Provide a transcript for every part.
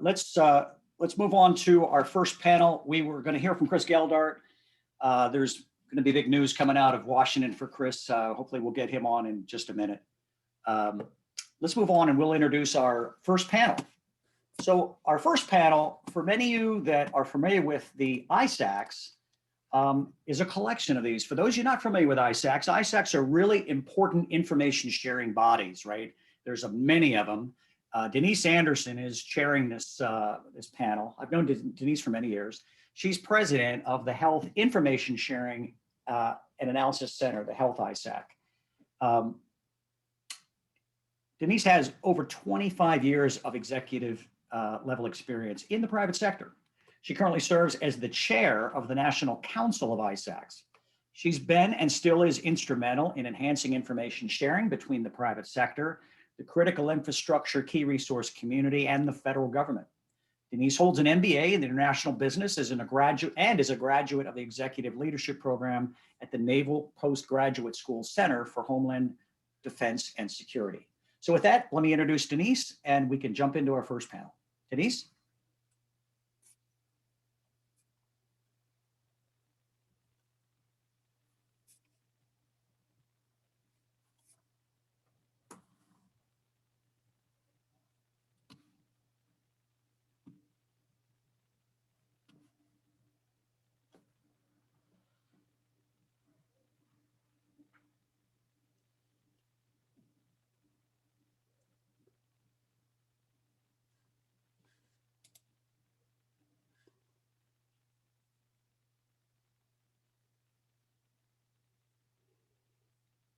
let's move on to our first panel. We were going to hear from Chris Geldart. There's going to be big news coming out of Washington for Chris. Hopefully we'll get him on in just a minute. Let's move on and we'll introduce our first panel. So our first panel, for many of you that are familiar with the ISACs, is a collection of these. For those of you not familiar with ISACs are really important information sharing bodies, right? There's many of them. Denise Anderson is chairing this panel. I've known Denise for many years. She's president of the Health Information Sharing and Analysis Center, the Health ISAC. Denise has over 25 years of executive level experience in the private sector. She currently serves as the chair of the National Council of ISACs. She's been and still is instrumental in enhancing information sharing between the private sector, the critical infrastructure, key resource community, and the federal government. Denise holds an MBA in international business as a graduate of the Executive Leadership Program at the Naval Postgraduate School Center for Homeland Defense and Security. So with that, let me introduce Denise and we can jump into our first panel. Denise?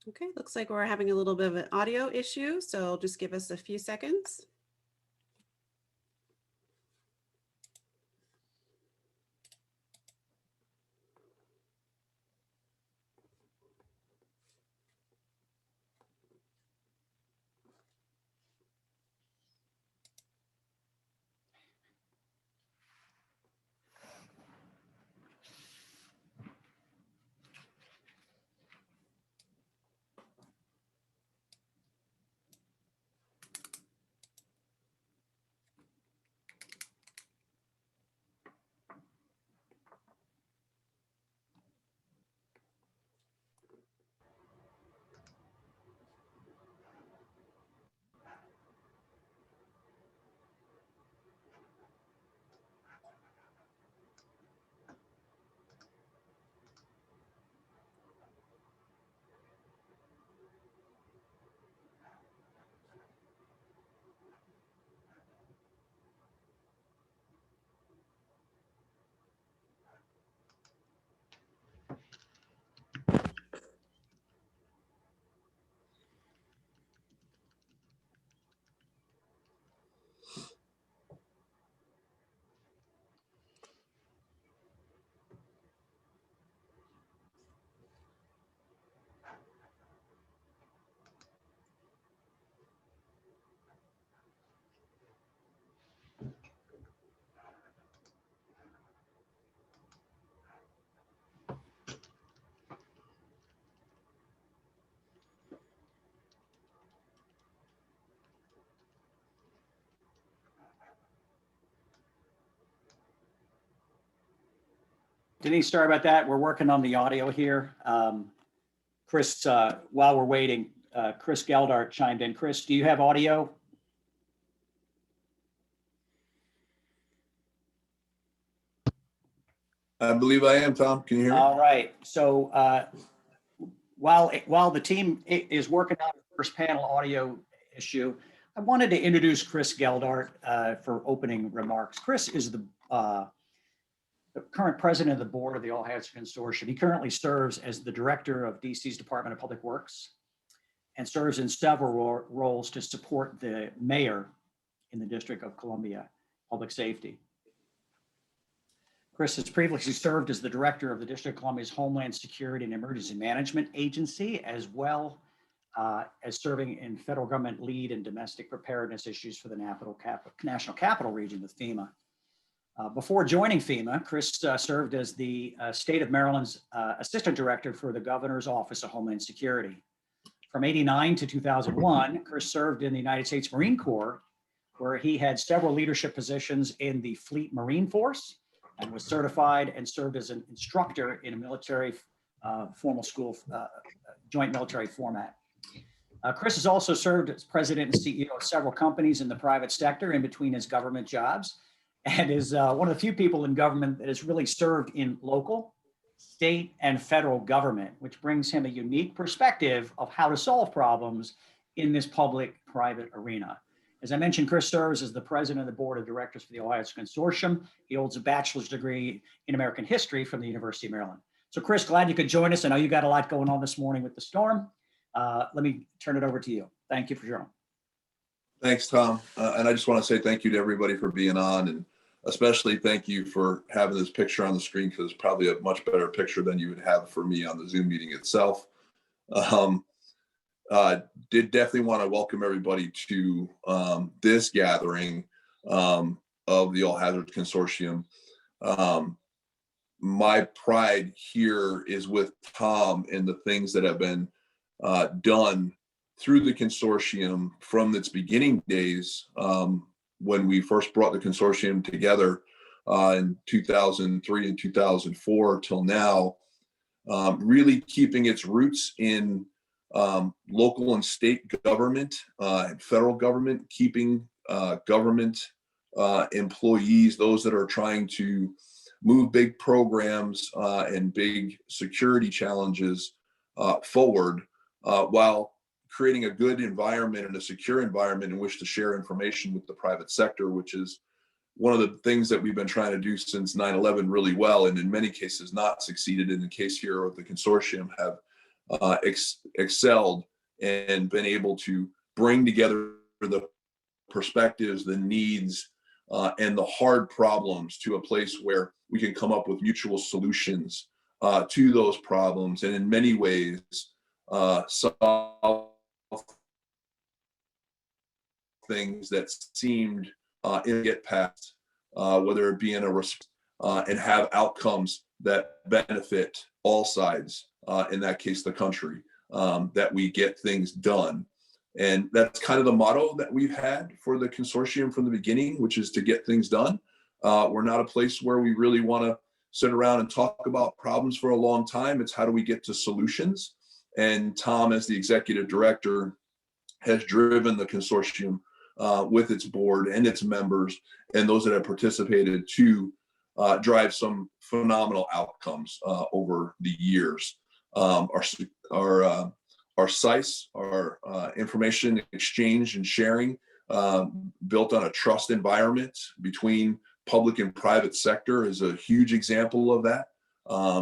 Okay, looks like we're having a little bit of an audio issue, so just give us a few seconds. Denise, sorry about that. We're working on the audio here. Chris, while we're waiting, Chris Geldart chimed in. Chris, do you have audio? I believe I am, Tom. Can you hear me? All right. So while the team is working on the first panel audio issue, I wanted to introduce Chris Geldart for opening remarks. Chris is the current president of the board of the All Hazards Consortium. He currently serves as the director of DC's Department of Public Works and serves in several roles to support the mayor in the District of Columbia Public Safety. Chris has previously served as the director of the District of Columbia's Homeland Security and Emergency Management Agency, as well as serving in federal government lead and domestic preparedness issues for the National Capital Region with FEMA. Before joining FEMA, Chris served as the state of Maryland's assistant director for the governor's office of Homeland Security. From '89 to 2001, Chris served in the United States Marine Corps where he had several leadership positions in the Fleet Marine Force and was certified and served as an instructor in a military formal school, joint military format. Chris has also served as president and CEO of several companies in the private sector in between his government jobs, and is one of the few people in government that has really served in local, state, and federal government, which brings him a unique perspective of how to solve problems in this public-private arena. As I mentioned, Chris serves as the president of the board of directors for the Ohio Consortium. He holds a bachelor's degree in American history from the University of Maryland. So Chris, glad you could join us. I know you got a lot going on this morning with the storm. Let me turn it over to you. Thank you for joining. Thanks, Tom. And I just want to say thank you to everybody for being on, and especially thank you for having this picture on the screen, because it's probably a much better picture than you would have for me on the Zoom meeting itself. Did definitely want to welcome everybody to this gathering of the All Hazards Consortium. My pride here is with Tom and the things that have been done through the consortium from its beginning days, when we first brought the consortium together in 2003 and 2004 till now, really keeping its roots in local and state government and federal government, keeping government employees, those that are trying to move big programs and big security challenges forward, while creating a good environment and a secure environment in which to share information with the private sector, which is one of the things that we've been trying to do since 9/11 really well, and in many cases not succeeded. In the case here of the consortium, have excelled and been able to bring together the perspectives, the needs, and the hard problems to a place where we can come up with mutual solutions to those problems, and in many ways solve things that seemed in get past, whether it be in a response, and have outcomes that benefit all sides, in that case the country, that we get things done. And that's kind of the motto that we've had for the consortium from the beginning, which is to get things done. We're not a place where we really want to sit around and talk about problems for a long time. It's how do we get to solutions? And Tom, as the executive director, has driven the consortium with its board and its members and those that have participated to drive some phenomenal outcomes over the years. Our SICE, our information exchange and sharing, built on a trust environment between public and private sector, is a huge example of that.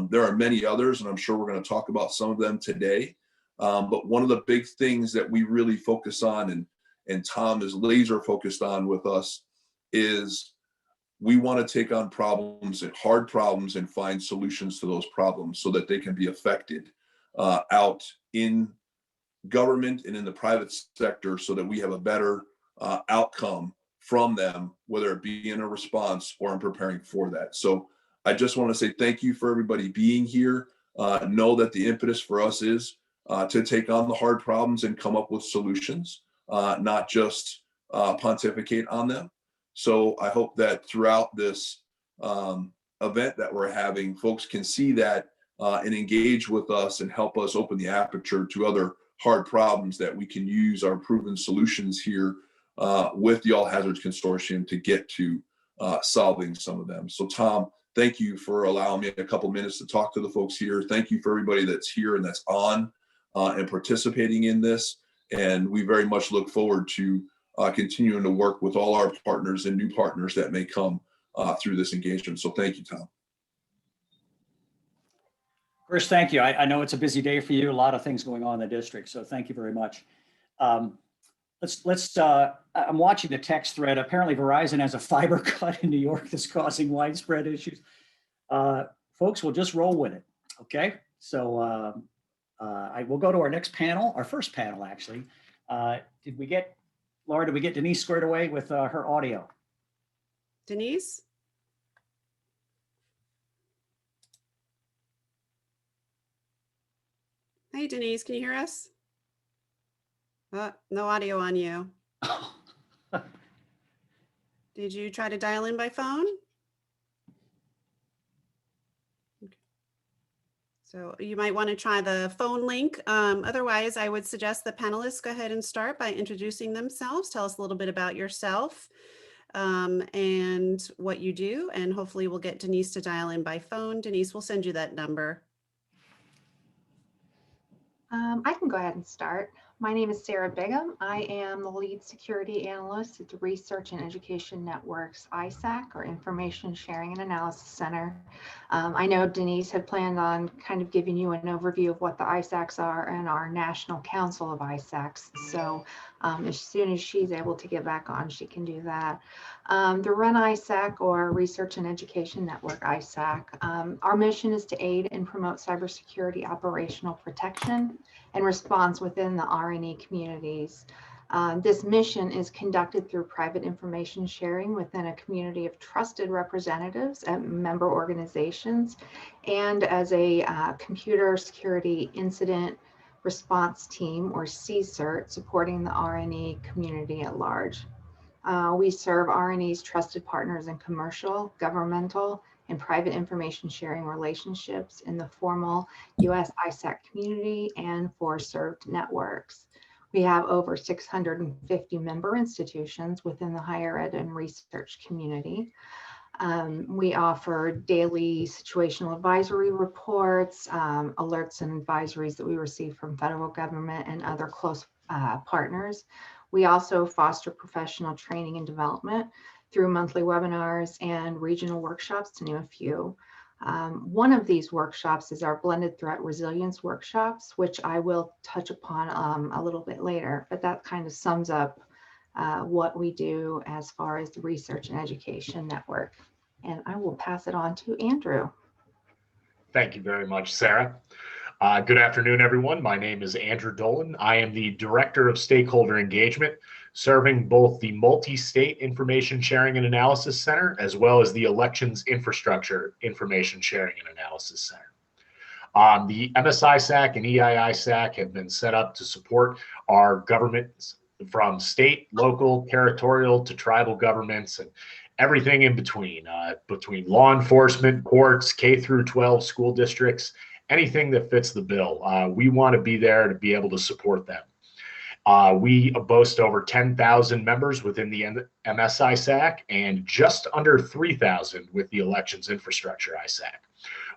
There are many others, and I'm sure we're going to talk about some of them today. But one of the big things that we really focus on, and Tom is laser focused on with us, is we want to take on problems and hard problems and find solutions to those problems so that they can be affected out in government and in the private sector, so that we have a better outcome from them, whether it be in a response or in preparing for that. So I just want to say thank you for everybody being here. Know that the impetus for us is to take on the hard problems and come up with solutions, not just pontificate on them. So I hope that throughout this event that we're having, folks can see that and engage with us and help us open the aperture to other hard problems that we can use our proven solutions here with the All Hazards Consortium to get to solving some of them. So Tom, thank you for allowing me a couple minutes to talk to the folks here. Thank you for everybody that's here and that's on and participating in this. And we very much look forward to continuing to work with all our partners and new partners that may come through this engagement. So thank you, Tom. Chris, thank you. I know it's a busy day for you, a lot of things going on in the district, so thank you very much. I'm watching the text thread. Apparently Verizon has a fiber cut in New York that's causing widespread issues. Folks, we'll just roll with it, okay? So I will go to our next panel, our first panel, actually. Laura, did we get Denise squared away with her audio? Denise? Hey, Denise, can you hear us? No audio on you. Did you try to dial in by phone? So you might want to try the phone link. Otherwise, I would suggest the panelists go ahead and start by introducing themselves. Tell us a little bit about yourself and what you do, and hopefully we'll get Denise to dial in by phone. Denise, we'll send you that number. I can go ahead and start. My name is Sarah Bigham. I am the lead security analyst at the Research and Education Network's ISAC, or Information Sharing and Analysis Center. I know Denise had planned on kind of giving you an overview of what the ISACs are and our National Council of ISACs. So as soon as she's able to get back on, she can do that. The RUN ISAC, or Research and Education Network ISAC, our mission is to aid and promote cybersecurity operational protection and response within the R&E communities. This mission is conducted through private information sharing within a community of trusted representatives at member organizations, and as a computer security incident response team, or CSIRT, supporting the R&E community at large. We serve R&E's trusted partners in commercial, governmental, and private information sharing relationships in the formal US ISAC community and for served networks. We have over 650 member institutions within the higher ed and research community. We offer daily situational advisory reports, alerts and advisories that we receive from federal government and other close partners. We also foster professional training and development through monthly webinars and regional workshops, to name a few. One of these workshops is our Blended Threat Resilience workshops, which I will touch upon a little bit later, but that kind of sums up what we do as far as the Research and Education Network. And I will pass it on to Andrew. Thank you very much, Sarah. Good afternoon, everyone. My name is Andrew Dolan. I am the Director of Stakeholder Engagement, serving both the Multi-State Information Sharing and Analysis Center, as well as the Elections Infrastructure Information Sharing and Analysis Center. The MSISAC and EIISAC have been set up to support our governments from state, local, territorial to tribal governments, and everything in between law enforcement, courts, K through 12 school districts, anything that fits the bill. We want to be there to be able to support them. We boast over 10,000 members within the MSISAC and just under 3,000 with the Elections Infrastructure ISAC.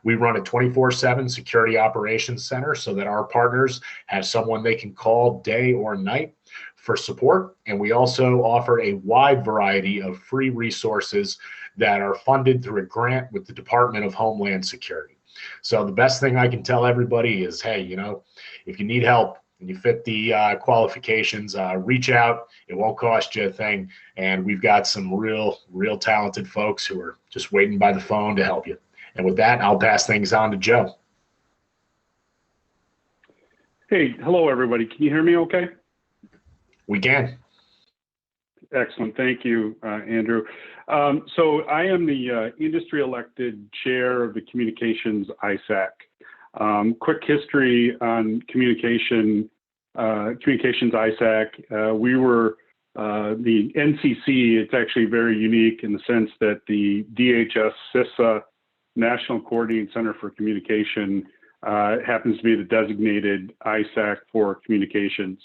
We run a 24/7 security operations center so that our partners have someone they can call day or night for support. And we also offer a wide variety of free resources that are funded through a grant with the Department of Homeland Security. So the best thing I can tell everybody is, hey, if you need help and you fit the qualifications, reach out. It won't cost you a thing. And we've got some real talented folks who are just waiting by the phone to help you. And with that, I'll pass things on to Joe. Hey, hello, everybody. Can you hear me okay? We can. Excellent. Thank you, Andrew. So I am the industry elected chair of the Communications ISAC. Quick history on Communications ISAC. We were the NCC. It's actually very unique in the sense that the DHS CISA National Coordinating Center for Communication happens to be the designated ISAC for communications.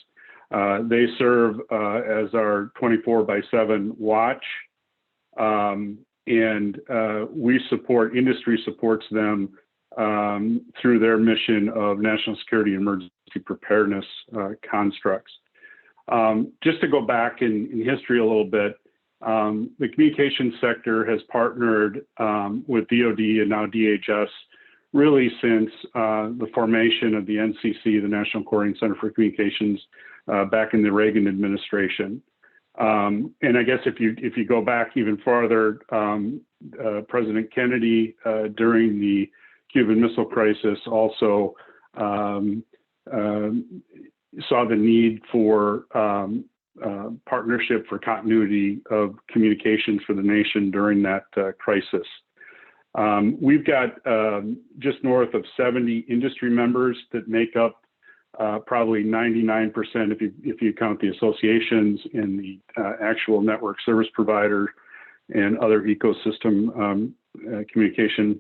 They serve as our 24/7 watch, and industry supports them through their mission of national security and emergency preparedness constructs. Just to go back in history a little bit, the communications sector has partnered with DoD and now DHS really since the formation of the NCC, the National Coordinating Center for Communications, back in the Reagan administration. And I guess if you go back even farther, President Kennedy during the Cuban Missile Crisis also saw the need for partnership for continuity of communications for the nation during that crisis. We've got just north of 70 industry members that make up probably 99% if you count the associations and the actual network service provider and other ecosystem communication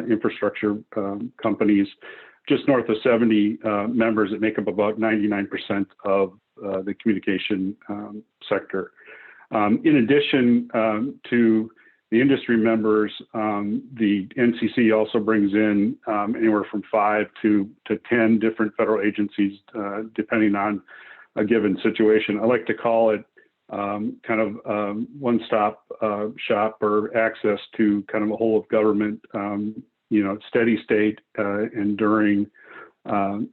infrastructure companies, just north of 70 members that make up about 99% of the communication sector. In addition to the industry members, the NCC also brings in anywhere from 5 to 10 different federal agencies, depending on a given situation. I like to call it kind of one-stop shop or access to kind of a whole of government, steady state and during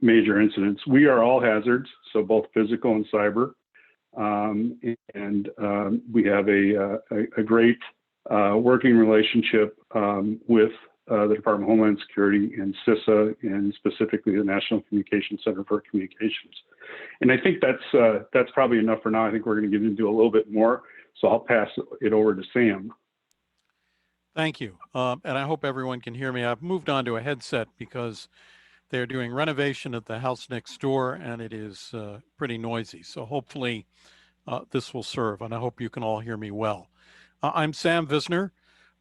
major incidents. We are all hazards, so both physical and cyber. We have a great working relationship with the Department of Homeland Security and CISA, and specifically the National Communications Center for Communications. And I think that's probably enough for now. I think we're going to get into a little bit more, so I'll pass it over to Sam. Thank you. And I hope everyone can hear me. I've moved on to a headset because they're doing renovation at the house next door, and it is pretty noisy. So hopefully this will serve, and I hope you can all hear me well. I'm Sam Visner.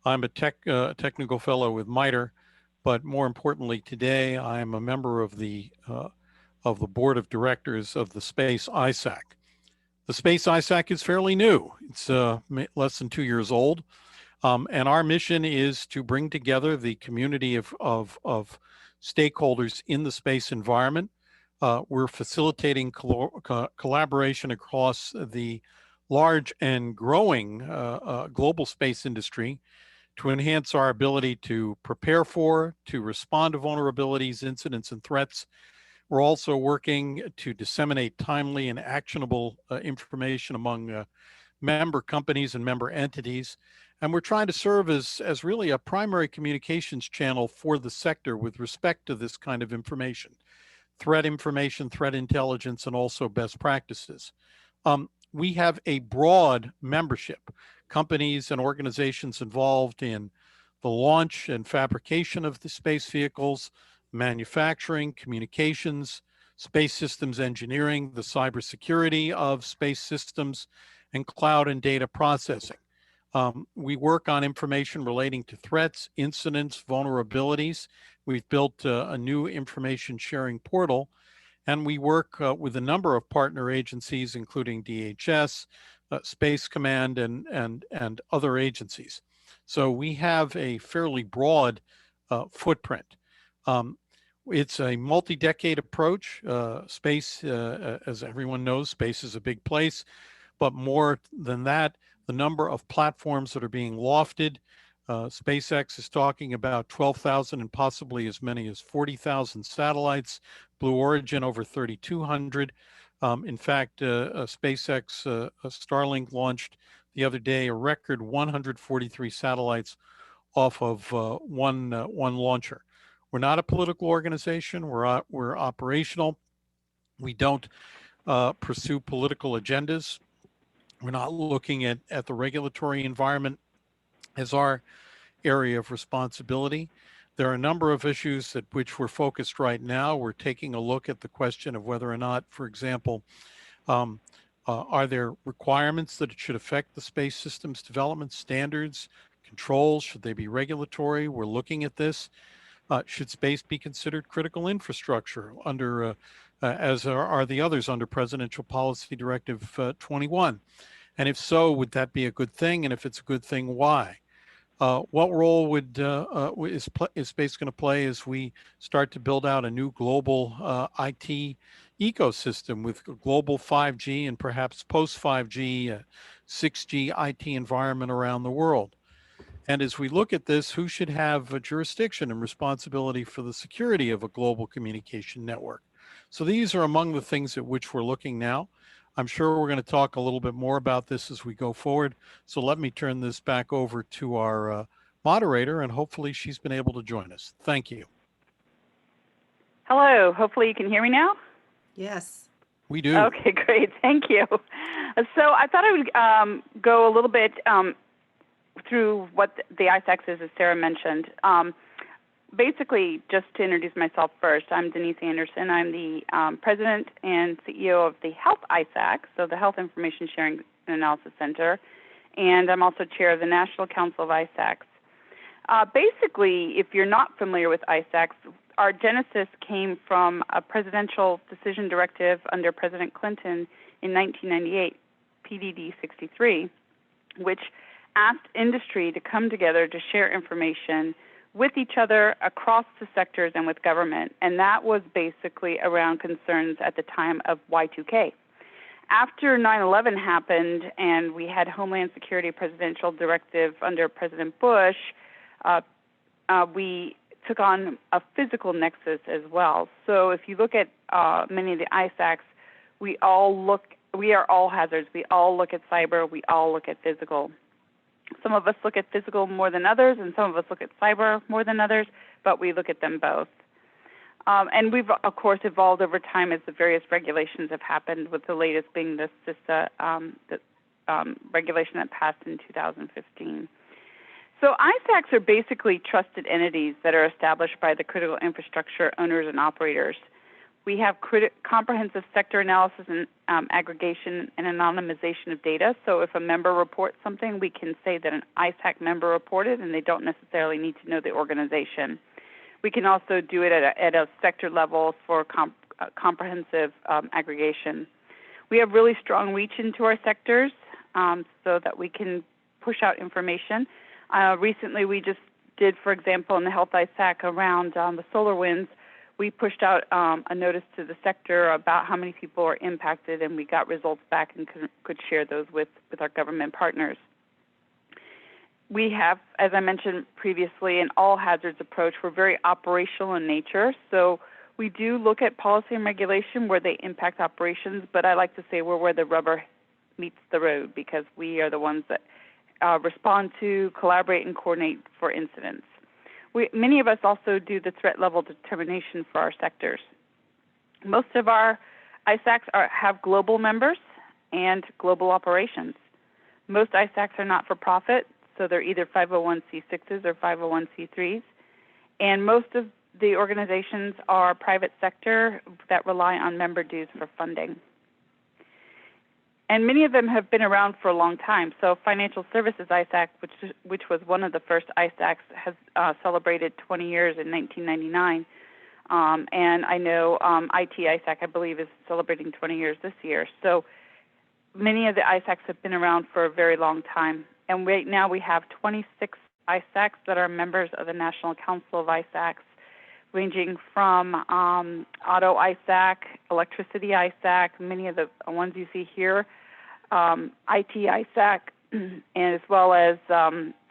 I'm a technical fellow with MITRE, but more importantly today, I am a member of the board of directors of the Space ISAC. The Space ISAC is fairly new. It's less than 2 years old. And our mission is to bring together the community of stakeholders in the space environment. We're facilitating collaboration across the large and growing global space industry to enhance our ability to prepare for, to respond to vulnerabilities, incidents, and threats. We're also working to disseminate timely and actionable information among member companies and member entities. And we're trying to serve as really a primary communications channel for the sector with respect to this kind of information, threat intelligence, and also best practices. We have a broad membership, companies and organizations involved in the launch and fabrication of the space vehicles, manufacturing, communications, space systems engineering, the cybersecurity of space systems, and cloud and data processing. We work on information relating to threats, incidents, vulnerabilities. We've built a new information sharing portal, and we work with a number of partner agencies, including DHS, Space Command, and other agencies. So we have a fairly broad footprint. It's a multi-decade approach. Space, as everyone knows, space is a big place, but more than that, the number of platforms that are being lofted. SpaceX is talking about 12,000 and possibly as many as 40,000 satellites. Blue Origin over 3,200. In fact, SpaceX Starlink launched the other day a record 143 satellites off of one launcher. We're not a political organization. We're operational. We don't pursue political agendas. We're not looking at the regulatory environment as our area of responsibility. There are a number of issues at which we're focused right now. We're taking a look at the question of whether or not, for example, are there requirements that it should affect the space systems development, standards, controls? Should they be regulatory? We're looking at this. Should space be considered critical infrastructure under, as are the others under Presidential Policy Directive 21? And if so, would that be a good thing? And if it's a good thing, why? What role is space going to play as we start to build out a new global IT ecosystem with global 5G and perhaps post-5G, 6G IT environment around the world? And as we look at this, who should have a jurisdiction and responsibility for the security of a global communication network? So these are among the things at which we're looking now. I'm sure we're going to talk a little bit more about this as we go forward. So let me turn this back over to our moderator, and hopefully she's been able to join us. Thank you. Hello. Hopefully you can hear me now. Yes. We do. Okay, great. Thank you. So I thought I would go a little bit through what the ISAC is, as Sarah mentioned. Basically, just to introduce myself first, I'm Denise Anderson. I'm the president and CEO of the Health ISAC, so the Health Information Sharing and Analysis Center. and I'm also chair of the National Council of ISACs. Basically, if you're not familiar with ISACs, our genesis came from a presidential decision directive under President Clinton in 1998, PDD 63, which asked industry to come together to share information with each other across the sectors and with government. And that was basically around concerns at the time of Y2K. After 9/11 happened and we had Homeland Security presidential directive under President Bush, we took on a physical nexus as well. So if you look at many of the ISACs, we are all hazards. We all look at cyber. We all look at physical. Some of us look at physical more than others, and some of us look at cyber more than others, but we look at them both. And we've, of course, evolved over time as the various regulations have happened, with the latest being the CISA regulation that passed in 2015. So ISACs are basically trusted entities that are established by the critical infrastructure owners and operators. We have comprehensive sector analysis and aggregation and anonymization of data. So if a member reports something, we can say that an ISAC member reported, and they don't necessarily need to know the organization. We can also do it at a sector level for comprehensive aggregation. We have really strong reach into our sectors so that we can push out information. Recently, we just did, for example, in the Health ISAC around the solar winds, we pushed out a notice to the sector about how many people are impacted, and we got results back and could share those with our government partners. We have, as I mentioned previously, an all hazards approach. We're very operational in nature, so we do look at policy and regulation where they impact operations, but I like to say we're where the rubber meets the road, because we are the ones that respond to, collaborate, and coordinate for incidents. Many of us also do the threat level determination for our sectors. Most of our ISACs have global members and global operations. Most ISACs are not-for-profit, so they're either 501c6s or 501c3s. And most of the organizations are private sector that rely on member dues for funding. And many of them have been around for a long time. So Financial Services ISAC, which was one of the first ISACs, has celebrated 20 years in 1999. And I know IT ISAC, I believe, is celebrating 20 years this year. So many of the ISACs have been around for a very long time. And right now we have 26 ISACs that are members of the National Council of ISACs, ranging from auto ISAC, electricity ISAC, many of the ones you see here, IT ISAC, and as well as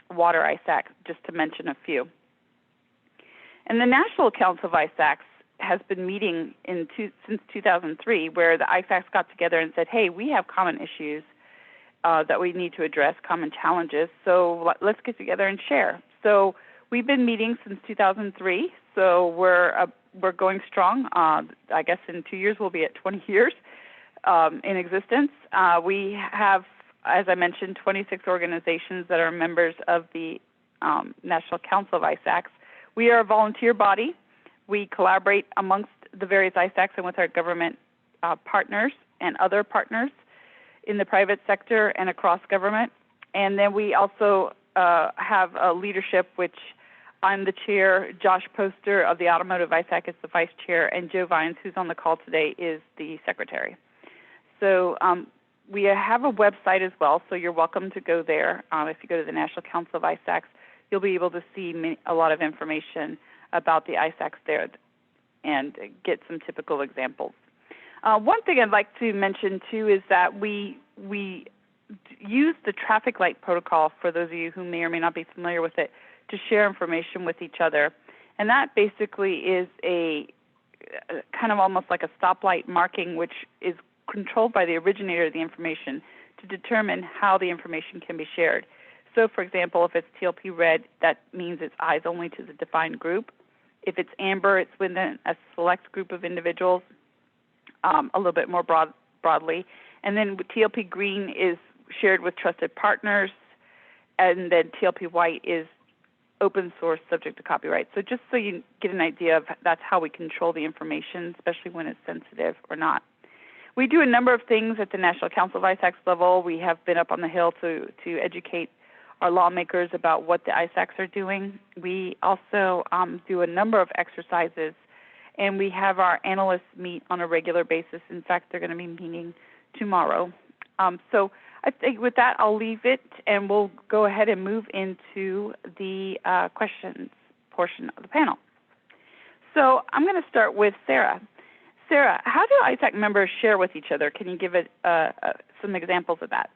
water ISAC, just to mention a few. And the National Council of ISACs has been meeting since 2003, where the ISACs got together and said, hey, we have common issues that we need to address, common challenges, so let's get together and share. So we've been meeting since 2003, so we're going strong. I guess in 2 years we'll be at 20 years in existence. We have, as I mentioned, 26 organizations that are members of the National Council of ISACs. We are a volunteer body. We collaborate amongst the various ISACs and with our government partners and other partners in the private sector and across government. And then we also have a leadership, which I'm the chair. Josh Poster of the Automotive ISAC is the vice chair, and Joe Vines, who's on the call today, is the secretary. So we have a website as well, so you're welcome to go there. If you go to the National Council of ISACs, you'll be able to see a lot of information about the ISACs there and get some typical examples. One thing I'd like to mention, too, is that we use the traffic light protocol, for those of you who may or may not be familiar with it, to share information with each other. And that basically is a kind of almost like a stoplight marking, which is controlled by the originator of the information to determine how the information can be shared. So, for example, if it's TLP red, that means it's eyes only to the defined group. If it's amber, it's within a select group of individuals, a little bit more broadly. And then TLP green is shared with trusted partners, and then TLP white is open source, subject to copyright. So just so you get an idea of that's how we control the information, especially when it's sensitive or not. We do a number of things at the National Council of ISACs level. We have been up on the Hill to educate our lawmakers about what the ISACs are doing. We also do a number of exercises, and we have our analysts meet on a regular basis. In fact, they're going to be meeting tomorrow. So I think with that, I'll leave it, and we'll go ahead and move into the questions portion of the panel. So I'm going to start with Sarah. Sarah, how do ISAC members share with each other? Can you give it some examples of that?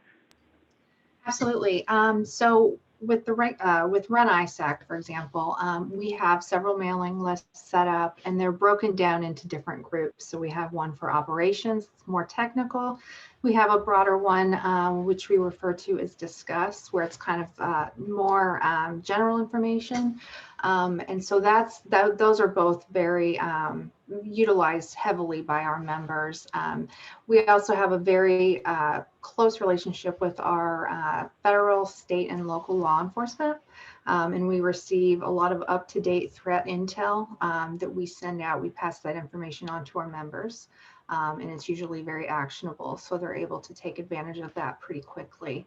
Absolutely. So with Run ISAC, for example, we have several mailing lists set up, and they're broken down into different groups. So we have one for operations, it's more technical. We have a broader one, which we refer to as Discuss, where it's kind of more general information. And so those are both very utilized heavily by our members. We also have a very close relationship with our federal, state, and local law enforcement. And we receive a lot of up-to-date threat intel that we send out. We pass that information on to our members. And it's usually very actionable, so they're able to take advantage of that pretty quickly.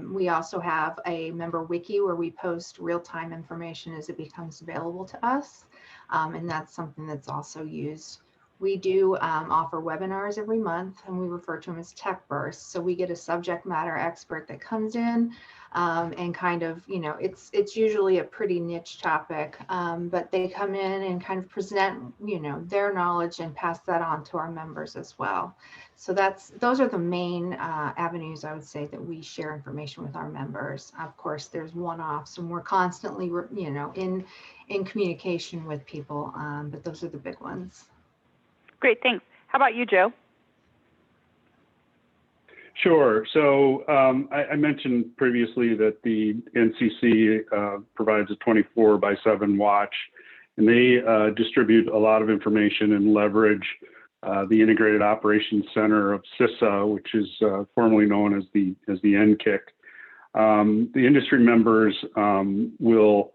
We also have a member wiki where we post real-time information as it becomes available to us, and that's something that's also used. We do offer webinars every month, and we refer to them as tech bursts. So we get a subject matter expert that comes in and kind of, it's usually a pretty niche topic, but they come in and kind of present, their knowledge and pass that on to our members as well. So those are the main avenues, I would say, that we share information with our members. Of course, there's one-offs, and we're constantly, in communication with people, but those are the big ones. Great, thanks. How about you, Joe? Sure. So I mentioned previously that the NCC provides a 24/7 watch, and they distribute a lot of information and leverage the Integrated Operations Center of CISA, which is formerly known as the NCIC. The industry members will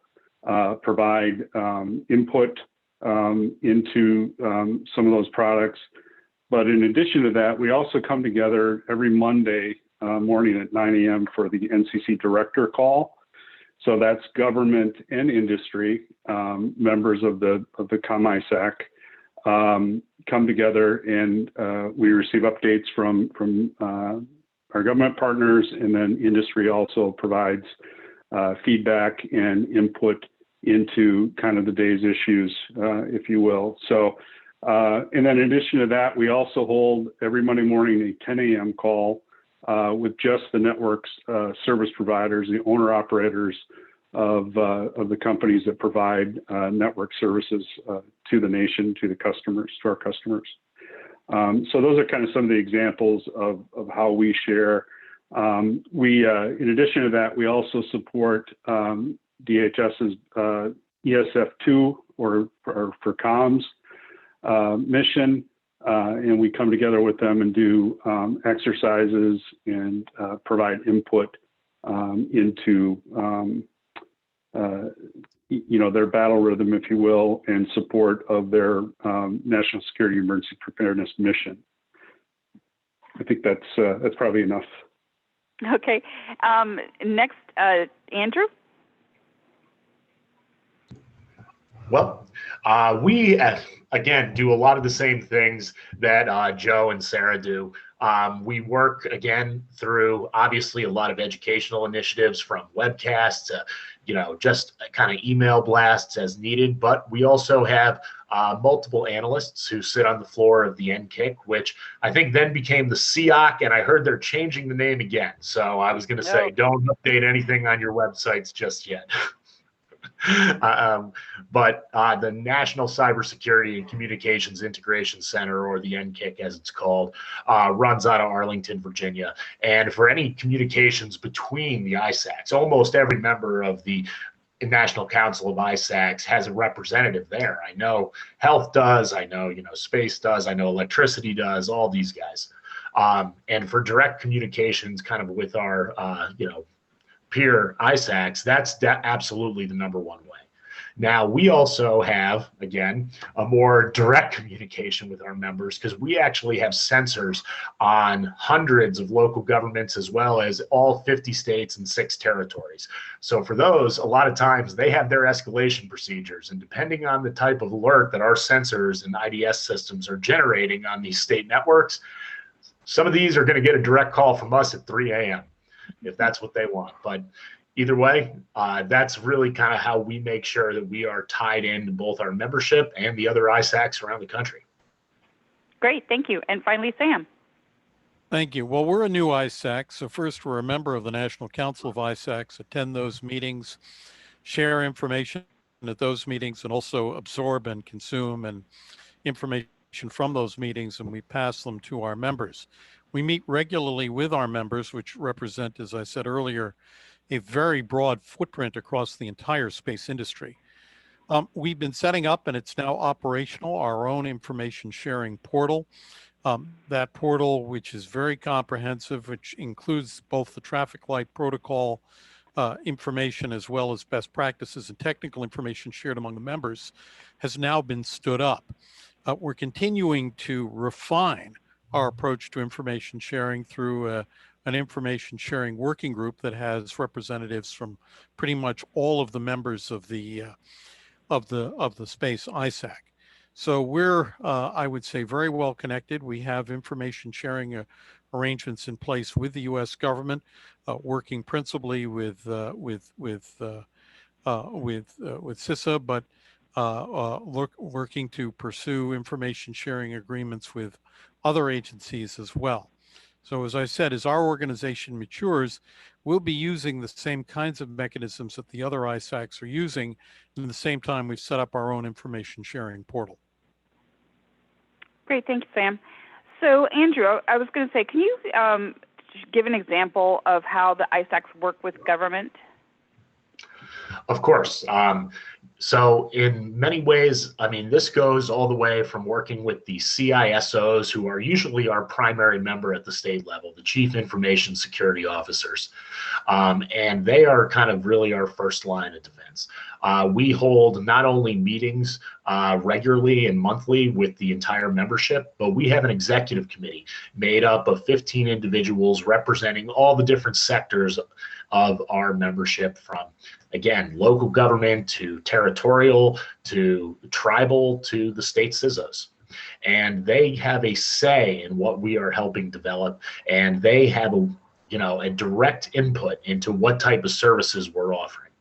provide input into some of those products. But in addition to that, we also come together every Monday morning at 9 a.m. for the NCC director call. So that's government and industry members of the ComISAC come together, and we receive updates from our government partners, and then industry also provides feedback and input into kind of the day's issues, if you will. So, and then in addition to that, we also hold every Monday morning a 10 a.m. call with just the network's service providers, the owner operators of the companies that provide network services to the nation, to the customers, to our customers. So those are kind of some of the examples of how we share. In addition to that, we also support DHS's ESF2 or for comms mission, and we come together with them and do exercises and provide input into their battle rhythm, if you will, and support of their national security emergency preparedness mission. I think that's probably enough. Okay. Next, Andrew. Well, we, again, do a lot of the same things that Joe and Sarah do. We work, again, through obviously a lot of educational initiatives, from webcasts to, just kind of email blasts as needed. But we also have multiple analysts who sit on the floor of the NCIC, which I think then became the SEOC, and I heard they're changing the name again. So I was going to say, don't update anything on your websites just yet. But the National Cybersecurity and Communications Integration Center, or the NCIC as it's called, runs out of Arlington, Virginia. And for any communications between the ISACs, almost every member of the National Council of ISACs has a representative there. I know health does, I know, space does, I know electricity does, all these guys. And for direct communications kind of with our, peer ISACs, that's absolutely the #1 way. Now, we also have, again, a more direct communication with our members because we actually have sensors on hundreds of local governments as well as all 50 states and 6 territories. So for those, a lot of times they have their escalation procedures, and depending on the type of alert that our sensors and IDS systems are generating on these state networks, some of these are going to get a direct call from us at 3 a.m. if that's what they want. But either way, that's really kind of how we make sure that we are tied into both our membership and the other ISACs around the country. Great, thank you. And finally, Sam. Thank you. Well, we're a new ISAC. So first, we're a member of the National Council of ISACs, attend those meetings, share information at those meetings, and also absorb and consume and information from those meetings, and we pass them to our members. We meet regularly with our members, which represent, as I said earlier, a very broad footprint across the entire space industry. We've been setting up, and it's now operational, our own information sharing portal. That portal, which is very comprehensive, which includes both the traffic light protocol information as well as best practices and technical information shared among the members, has now been stood up. We're continuing to refine our approach to information sharing through an information sharing working group that has representatives from pretty much all of the members of the space ISAC. So we're, I would say, very well connected. We have information sharing arrangements in place with the U.S. government, working principally with CISA, but working to pursue information sharing agreements with other agencies as well. So as I said, as our organization matures, we'll be using the same kinds of mechanisms that the other ISACs are using. And at the same time, we've set up our own information sharing portal. Great, thank you, Sam. So Andrew, I was going to say, can you give an example of how the ISACs work with government? Of course. So in many ways, I mean, this goes all the way from working with the CISOs, who are usually our primary member at the state level, the Chief Information Security Officers. And they are kind of really our first line of defense. We hold not only meetings regularly and monthly with the entire membership, but we have an executive committee made up of 15 individuals representing all the different sectors of our membership, from, again, local government to territorial to tribal to the state CISOs. And they have a say in what we are helping develop, and they have a direct input into what type of services we're offering.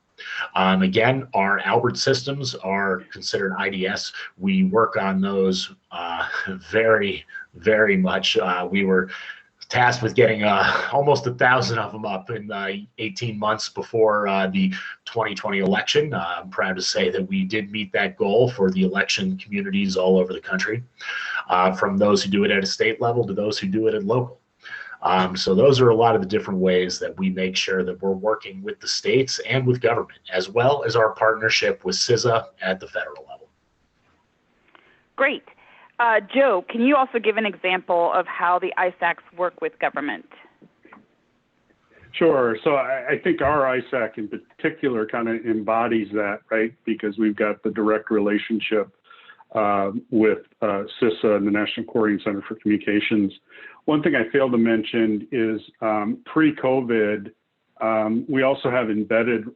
Again, our Albert systems are considered IDS. We work on those very, very much. We were tasked with getting almost 1,000 of them up in 18 months before the 2020 election. I'm proud to say that we did meet that goal for the election communities all over the country, from those who do it at a state level to those who do it at local. So those are a lot of the different ways that we make sure that we're working with the states and with government, as well as our partnership with CISA at the federal level. Great. Joe, can you also give an example of how the ISACs work with government? Sure. So I think our ISAC in particular kind of embodies that, right? Because we've got the direct relationship with CISA and the National Coordinating Center for Communications. One thing I failed to mention is pre-COVID, we also have embedded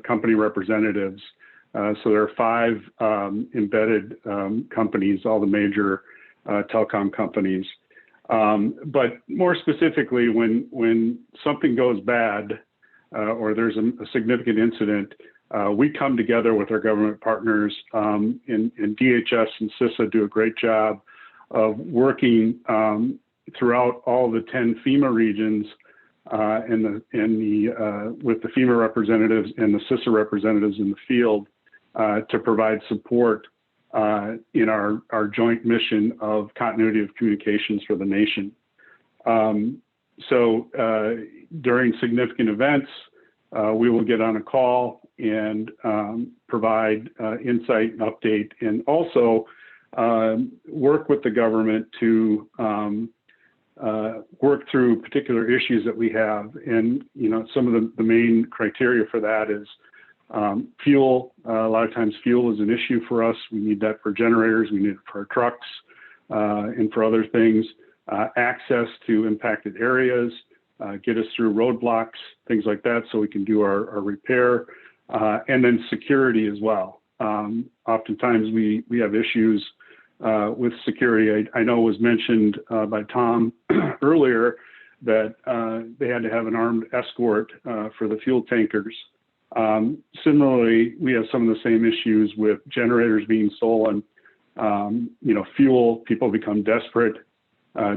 company representatives. So there are 5 embedded companies, all the major telecom companies. But more specifically, when something goes bad or there's a significant incident, we come together with our government partners, and DHS and CISA do a great job of working throughout all the 10 FEMA regions with the FEMA representatives and the CISA representatives in the field to provide support in our joint mission of continuity of communications for the nation. So during significant events, we will get on a call and provide insight and update, and also work with the government to work through particular issues that we have. And some of the main criteria for that is Fuel, a lot of times fuel is an issue for us. We need that for generators, we need it for our trucks, and for other things. Access to impacted areas, get us through roadblocks, things like that, so we can do our repair, and then security as well. Oftentimes we have issues with security. I know it was mentioned by Tom earlier that they had to have an armed escort for the fuel tankers. Similarly, we have some of the same issues with generators being stolen. Fuel, people become desperate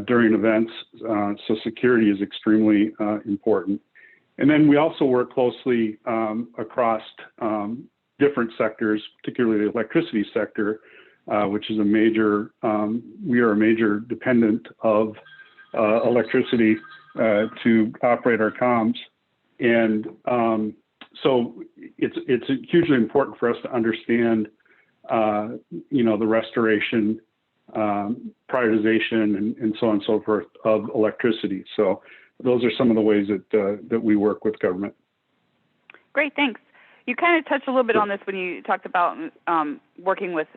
during events, so security is extremely important. And then we also work closely across different sectors, particularly the electricity sector, which is we are a major dependent of electricity to operate our comms. And so it's hugely important for us to understand, the restoration, prioritization, and so on and so forth of electricity. So those are some of the ways that we work with government. Great, thanks. You kind of touched a little bit on this when you talked about working with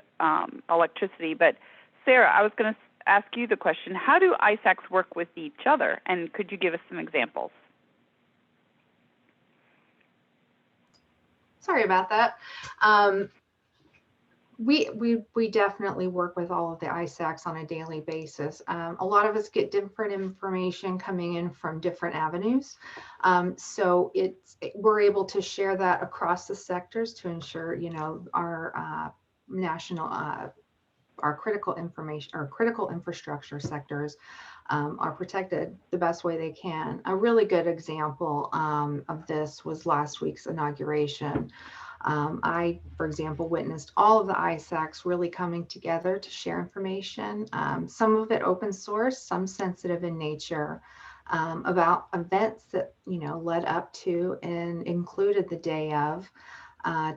electricity, but Sarah, I was going to ask you the question, how do ISACs work with each other? And could you give us some examples? Sorry about that. We definitely work with all of the ISACs on a daily basis. A lot of us get different information coming in from different avenues. So we're able to share that across the sectors to ensure, our national, our critical information or critical infrastructure sectors are protected the best way they can. A really good example of this was last week's inauguration. I, for example, witnessed all of the ISACs really coming together to share information, some of it open source, some sensitive in nature, about events that, led up to and included the day of,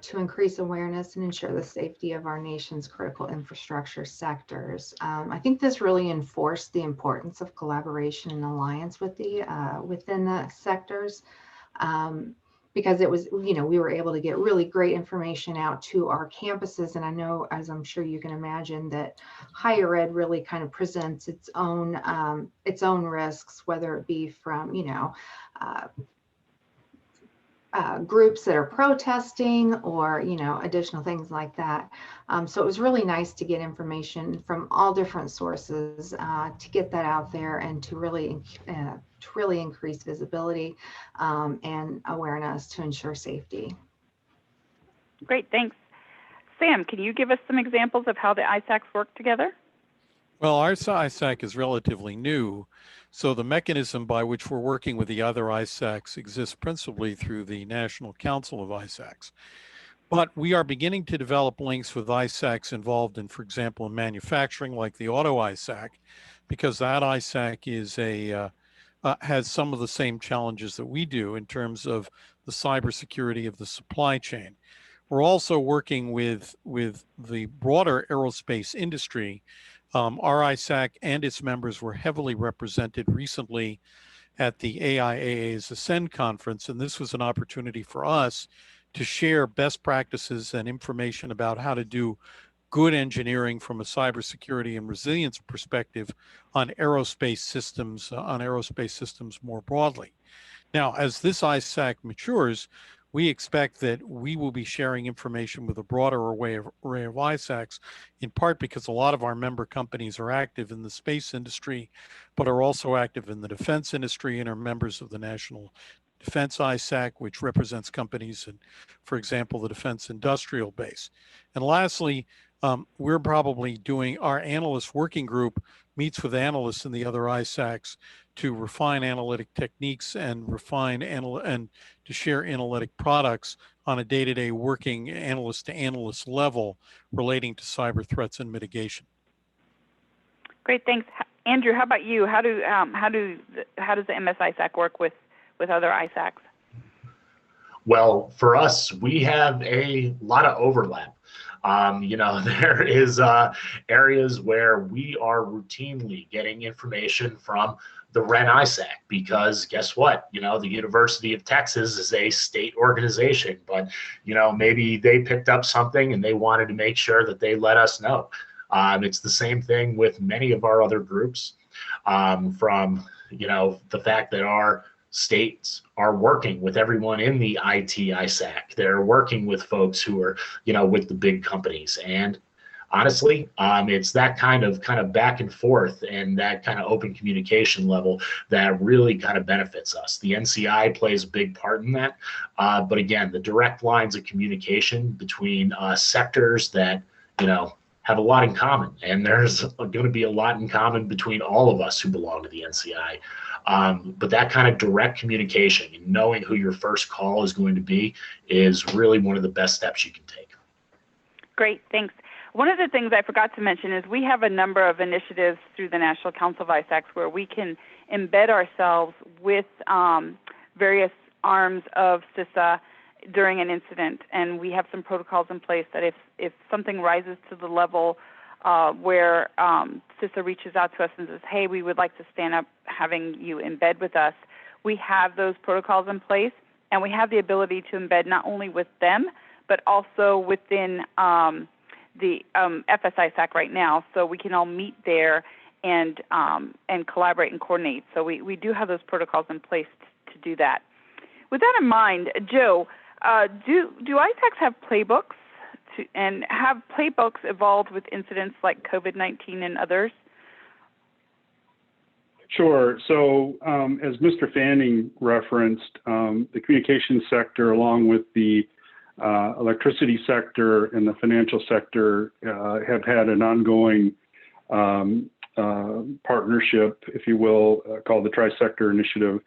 to increase awareness and ensure the safety of our nation's critical infrastructure sectors. I think this really enforced the importance of collaboration and alliance with within the sectors. Because it was, we were able to get really great information out to our campuses. And I know, as I'm sure you can imagine, that higher ed really kind of presents its own risks, whether it be from, groups that are protesting or, additional things like that. So it was really nice to get information from all different sources, to get that out there and to really increase visibility and awareness to ensure safety. Great, thanks. Sam, can you give us some examples of how the ISACs work together? Well, our ISAC is relatively new, so the mechanism by which we're working with the other ISACs exists principally through the National Council of ISACs. But we are beginning to develop links with ISACs involved in, for example, in manufacturing, like the Auto ISAC, because that ISAC is has some of the same challenges that we do in terms of the cybersecurity of the supply chain. We're also working with the broader aerospace industry. Our ISAC and its members were heavily represented recently at the AIAA's Ascend conference, and this was an opportunity for us to share best practices and information about how to do good engineering from a cybersecurity and resilience perspective on aerospace systems more broadly. Now, as this ISAC matures, we expect that we will be sharing information with a broader array of ISACs, in part because a lot of our member companies are active in the space industry, but are also active in the defense industry and are members of the National Defense ISAC, which represents companies in, for example, the defense industrial base. And lastly, we're probably doing, our analyst working group meets with analysts in the other ISACs to refine analytic techniques and and to share analytic products on a day-to-day working analyst to analyst level relating to cyber threats and mitigation. Great, thanks. Andrew, how about you? How does the MS ISAC work with other ISACs? Well, for us, we have a lot of overlap. There is areas where we are routinely getting information from the Ren ISAC, because guess what? The University of Texas is a state organization, but maybe they picked up something and they wanted to make sure that they let us know. It's the same thing with many of our other groups, from the fact that our states are working with everyone in the IT ISAC. They're working with folks who are with the big companies, and honestly, it's that kind of back and forth and that kind of open communication level that really kind of benefits us. The NCI plays a big part in that, but again, the direct lines of communication between sectors that have a lot in common, and there's going to be a lot in common between all of us who belong to the NCI. But that kind of direct communication and knowing who your first call is going to be is really one of the best steps you can take. Great, thanks. One of the things I forgot to mention is we have a number of initiatives through the National Council of ISACs where we can embed ourselves with various arms of CISA during an incident, and we have some protocols in place that if something rises to the level where CISA reaches out to us and says, hey, we would like to stand up having you embed with us, we have those protocols in place, and we have the ability to embed not only with them, but also within the FSISAC right now, so we can all meet there and collaborate and coordinate. So we do have those protocols in place to do that. With that in mind, Joe, do ISACs have playbooks, and have playbooks evolved with incidents like COVID-19 and others? Sure. So as Mr. Fanning referenced, the communications sector, along with the electricity sector and the financial sector, have had an ongoing partnership, if you will, called the Tri-Sector Initiative,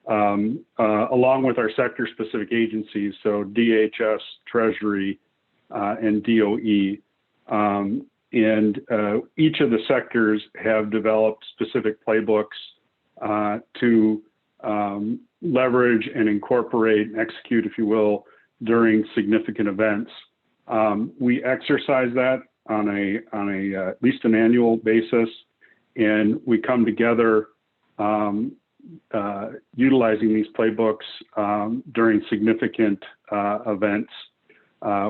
along with our sector-specific agencies, so DHS, Treasury, and DOE. And each of the sectors have developed specific playbooks to leverage and incorporate and execute, if you will, during significant events. We exercise that on at least an annual basis, and we come together utilizing these playbooks during significant events.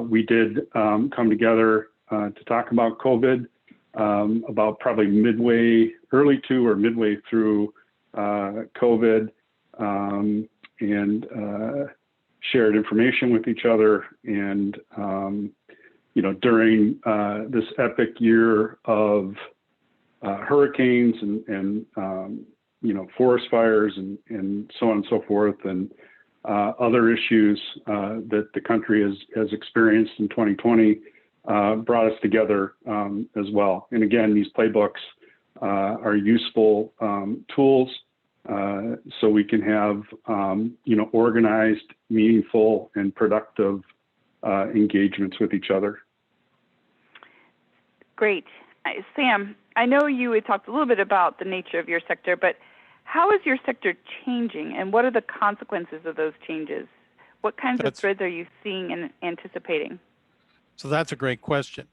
We did come together to talk about COVID about probably midway through COVID, and shared information with each other. And during this epic year of hurricanes and forest fires and so on and so forth, and other issues that the country has experienced in 2020, brought us together as well. And again, these playbooks are useful tools so we can have organized, meaningful, and productive engagements with each other. Great. Sam, I know you had talked a little bit about the nature of your sector, but how is your sector changing, and what are the consequences of those changes? What kinds of threads are you seeing and anticipating? So that's a great question.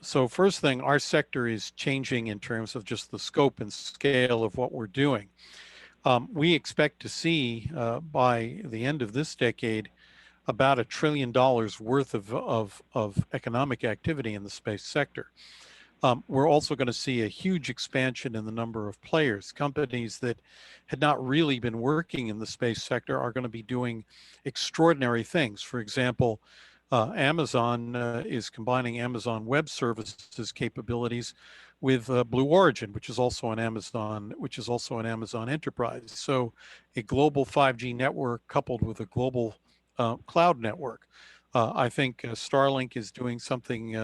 So first thing, our sector is changing in terms of just the scope and scale of what we're doing. We expect to see by the end of this decade about $1 trillion worth of economic activity in the space sector. We're also going to see a huge expansion in the number of players. Companies that had not really been working in the space sector are going to be doing extraordinary things. For example, Amazon is combining Amazon Web Services capabilities with Blue Origin, which is also an Amazon enterprise. So a global 5G network coupled with a global cloud network. I think Starlink is doing something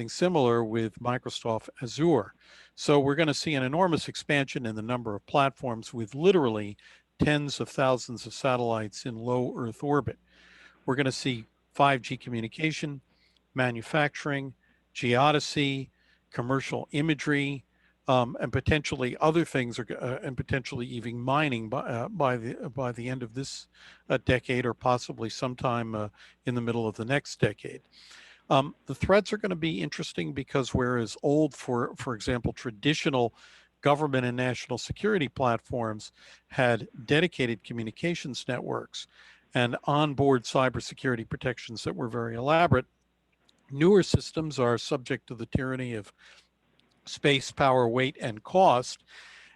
similar with Microsoft Azure. So we're going to see an enormous expansion in the number of platforms with literally tens of thousands of satellites in low Earth orbit. We're going to see 5G communication, manufacturing, geodesy, commercial imagery, and potentially other things, and potentially even mining by the end of this decade, or possibly sometime in the middle of the next decade. The threats are going to be interesting because whereas old, for example, traditional government and national security platforms had dedicated communications networks and onboard cybersecurity protections that were very elaborate. Newer systems are subject to the tyranny of space, power, weight, and cost.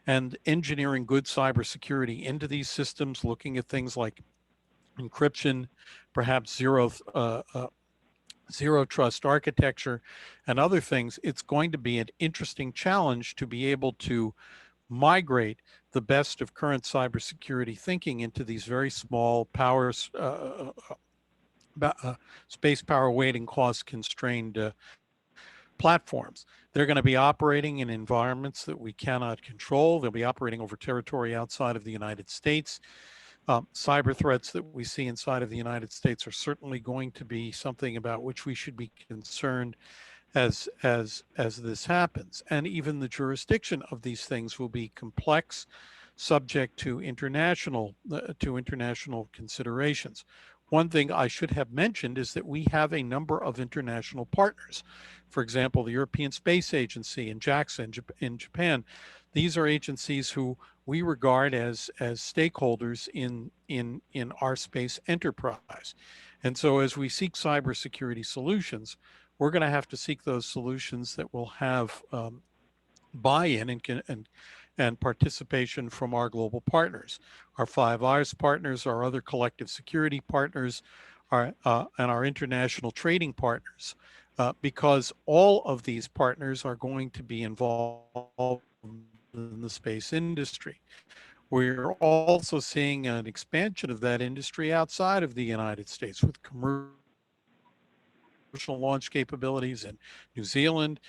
And engineering good cybersecurity into these systems, looking at things like encryption, perhaps zero trust architecture, and other things, it's going to be an interesting challenge to be able to migrate the best of current cybersecurity thinking into these very small space, power, weight, and cost constrained platforms. They're going to be operating in environments that we cannot control. They'll be operating over territory outside of the United States. Cyber threats that we see inside of the United States are certainly going to be something about which we should be concerned as this happens. And even the jurisdiction of these things will be complex, subject to international considerations. One thing I should have mentioned is that we have a number of international partners. For example, the European Space Agency and JAXA in Japan. These are agencies who we regard as stakeholders in our space enterprise. And so as we seek cybersecurity solutions, we're going to have to seek those solutions that will have buy-in and participation from our global partners, our Five Eyes partners, our other collective security partners, and our international trading partners, because all of these partners are going to be involved in the space industry. We're also seeing an expansion of that industry outside of the United States with commercial launch capabilities in New Zealand.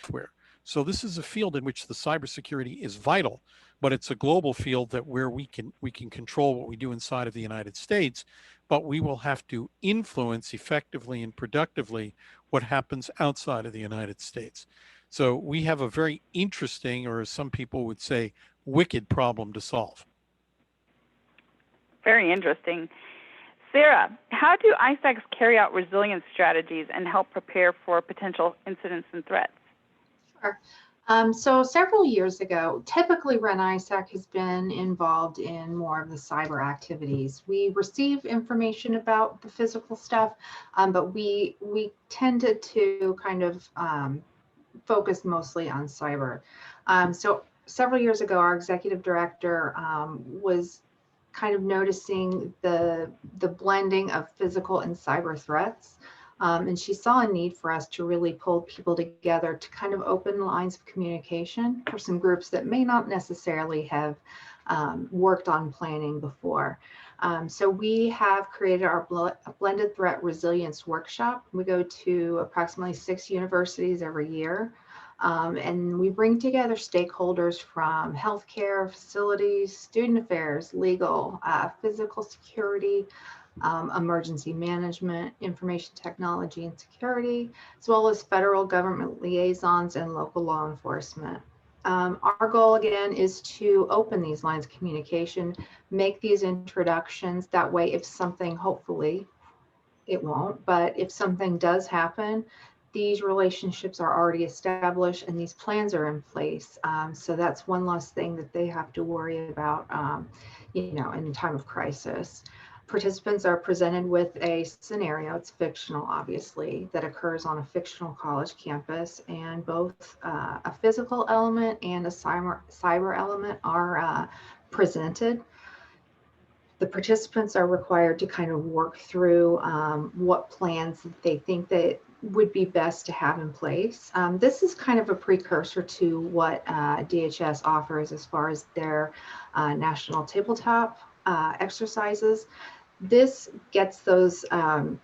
So this is a field in which the cybersecurity is vital, but it's a global field that where we can control what we do inside of the United States, but we will have to influence effectively and productively what happens outside of the United States. So we have a very interesting, or as some people would say, wicked problem to solve. Very interesting. Sarah, how do ISACs carry out resilience strategies and help prepare for potential incidents and threats? Sure. So several years ago, typically Ren ISAC has been involved in more of the cyber activities. We receive information about the physical stuff, but we tended to kind of focus mostly on cyber. So several years ago, our executive director was kind of noticing the blending of physical and cyber threats. And she saw a need for us to really pull people together to kind of open lines of communication for some groups that may not necessarily have worked on planning before. So we have created our blended threat resilience workshop. We go to approximately 6 universities every year. And we bring together stakeholders from healthcare, facilities, student affairs, legal, physical security, emergency management, information technology and security, as well as federal government liaisons and local law enforcement. Our goal again is to open these lines of communication, make these introductions. That way, if something, hopefully it won't, but if something does happen, these relationships are already established and these plans are in place. So that's one less thing that they have to worry about, in time of crisis. Participants are presented with a scenario, it's fictional obviously, that occurs on a fictional college campus, and both a physical element and a cyber element are presented. The participants are required to kind of work through what plans they think that would be best to have in place. This is kind of a precursor to what DHS offers as far as their national tabletop exercises. This gets those kind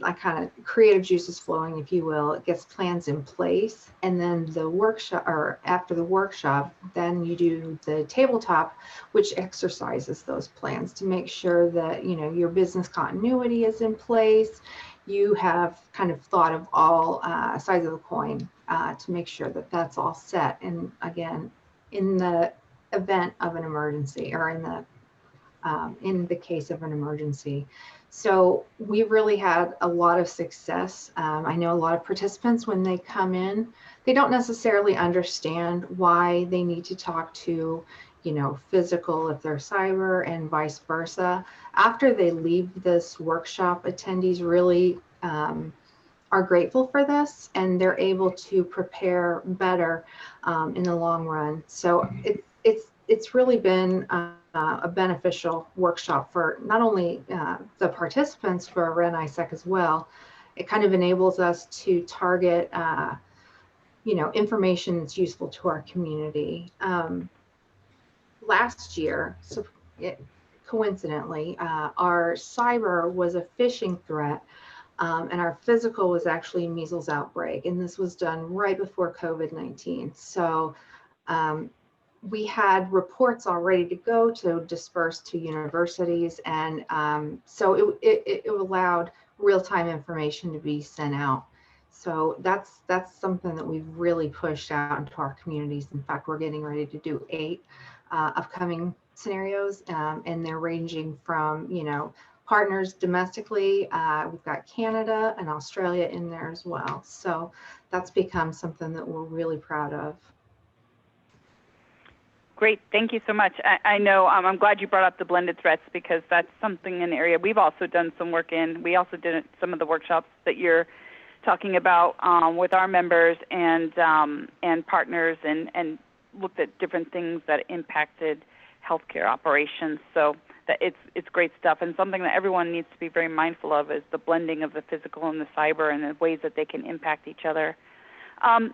of creative juices flowing, if you will. It gets plans in place, and then the workshop, or after the workshop, then you do the tabletop, which exercises those plans to make sure that your business continuity is in place. You have kind of thought of all sides of the coin to make sure that that's all set. And again, in the event of an emergency, or in the in the case of an emergency. So we really had a lot of success. I know a lot of participants, when they come in, they don't necessarily understand why they need to talk to, physical if they're cyber, and vice versa. After they leave this workshop, attendees really are grateful for this, and they're able to prepare better in the long run. So it's really been a beneficial workshop for not only the participants, for REN ISAC as well. It kind of enables us to target information that's useful to our community. Last year, coincidentally, our cyber was a phishing threat, and our physical was actually a measles outbreak, and this was done right before COVID-19. So we had reports all ready to go to disperse to universities, and so it allowed real-time information to be sent out. So that's something that we've really pushed out into our communities. In fact, we're getting ready to do 8 upcoming scenarios, and they're ranging from, partners domestically. We've got Canada and Australia in there as well. So that's become something that we're really proud of. Great, thank you so much. I know I'm glad you brought up the blended threats, because that's something, an area we've also done some work in. We also did some of the workshops that you're talking about with our members and partners, and looked at different things that impacted healthcare operations. So that it's great stuff, and something that everyone needs to be very mindful of is the blending of the physical and the cyber, and the ways that they can impact each other.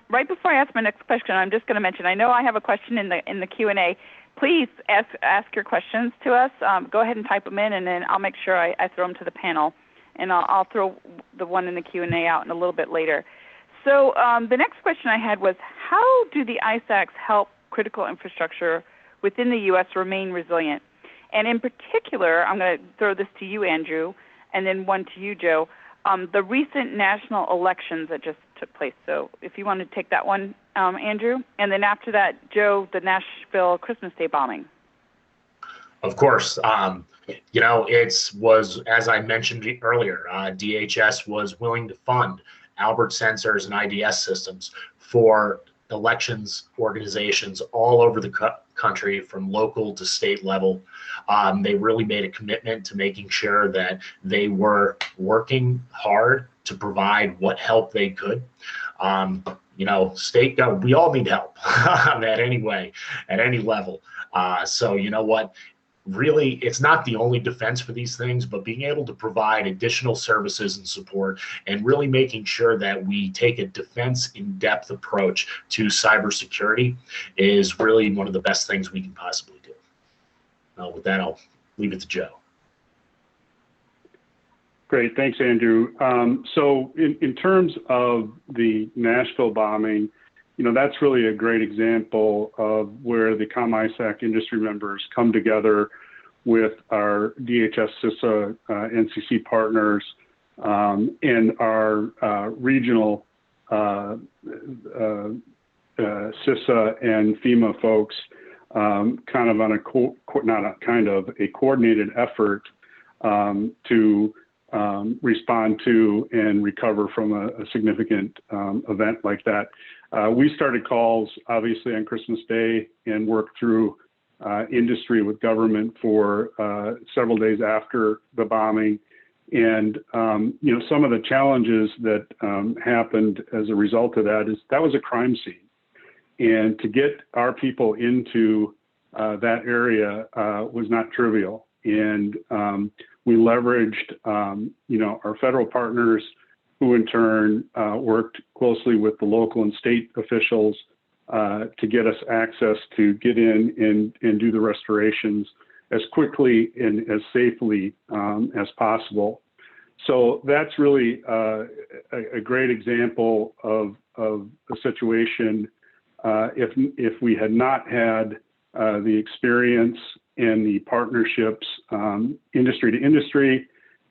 Right before I ask my next question, I'm just going to mention, I know I have a question in the Q&A. Please ask your questions to us. Go ahead and type them in, and then I'll make sure I throw them to the panel, and I'll throw the one in the Q&A out in a little bit later. So the next question I had was, how do the ISACs help critical infrastructure within the U.S. remain resilient? And in particular, I'm going to throw this to you, Andrew, and then one to you, Joe, the recent national elections that just took place. So if you want to take that one, Andrew, and then after that, Joe, the Nashville Christmas Day bombing. Of course. It was, as I mentioned earlier, DHS was willing to fund Albert sensors and IDS systems for elections organizations all over the country, from local to state level. They really made a commitment to making sure that they were working hard to provide what help they could. State government, we all need help at any way, at any level. So you know what? Really, it's not the only defense for these things, but being able to provide additional services and support, and really making sure that we take a defense in-depth approach to cybersecurity is really one of the best things we can possibly do. With that, I'll leave it to Joe. Great, thanks, Andrew. So in terms of the Nashville bombing, that's really a great example of where the ComISAC industry members come together with our DHS, CISA, NCC partners, and our regional CISA and FEMA folks, kind of on a coordinated effort to respond to and recover from a significant event like that. We started calls, obviously, on Christmas Day, and worked through industry with government for several days after the bombing. And, some of the challenges that happened as a result of that is that was a crime scene. And to get our people into that area was not trivial. And we leveraged, our federal partners, who in turn worked closely with the local and state officials to get us access to get in and do the restorations as quickly and as safely as possible. So that's really a great example of a situation. If we had not had the experience and the partnerships, industry to industry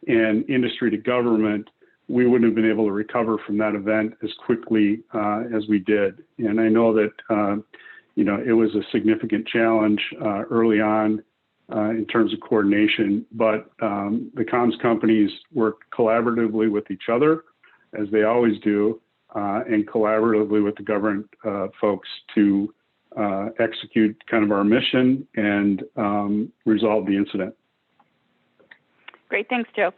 and industry to government, we wouldn't have been able to recover from that event as quickly as we did. And I know that, it was a significant challenge early on in terms of coordination, but the comms companies work collaboratively with each other, as they always do, and collaboratively with the government folks to execute kind of our mission and resolve the incident. Great, thanks, Joe.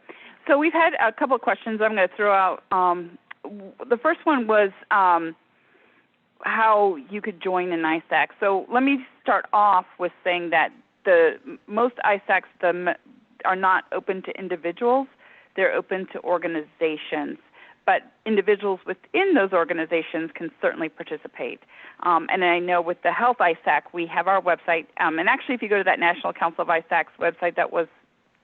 So we've had a couple of questions I'm going to throw out. The first one was how you could join an ISAC. So let me start off with saying that most ISACs are not open to individuals, they're open to organizations. But individuals within those organizations can certainly participate. And I know with the Health ISAC, we have our website. And actually, if you go to that National Council of ISACs website that was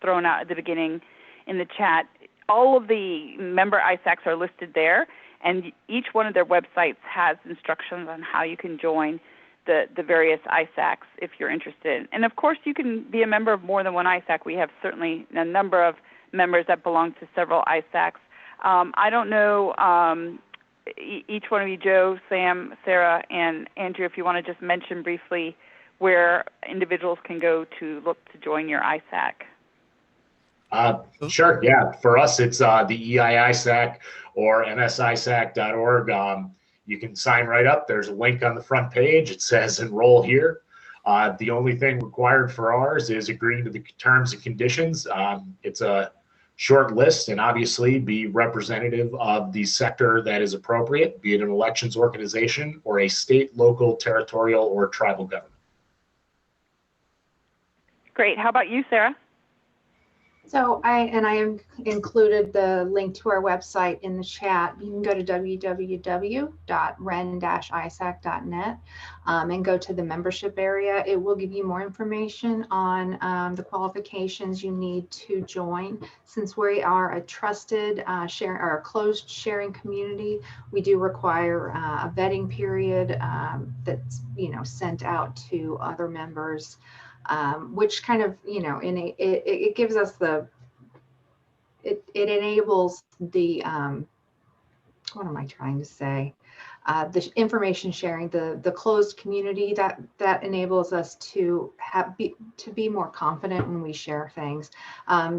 thrown out at the beginning in the chat, all of the member ISACs are listed there. And each one of their websites has instructions on how you can join the various ISACs if you're interested. And of course, you can be a member of more than one ISAC. We have certainly a number of members that belong to several ISACs. I don't know, each one of you, Joe, Sam, Sarah, and Andrew, if you want to just mention briefly where individuals can go to look to join your ISAC. Sure, yeah. For us, it's the EIISAC or msisac.org. You can sign right up. There's a link on the front page. It says enroll here. The only thing required for ours is agreeing to the terms and conditions. It's a short list, and obviously be representative of the sector that is appropriate, be it an elections organization or a state, local, territorial, or tribal government. Great. How about you, Sarah? So I included the link to our website in the chat. You can go to www.ren-isac.net and go to the membership area. It will give you more information on the qualifications you need to join. Since we are a trusted or a closed sharing community, we do require a vetting period that's sent out to other members. Which kind of, it gives us it enables the, what am I trying to say? The information sharing, the closed community that enables us to be more confident when we share things.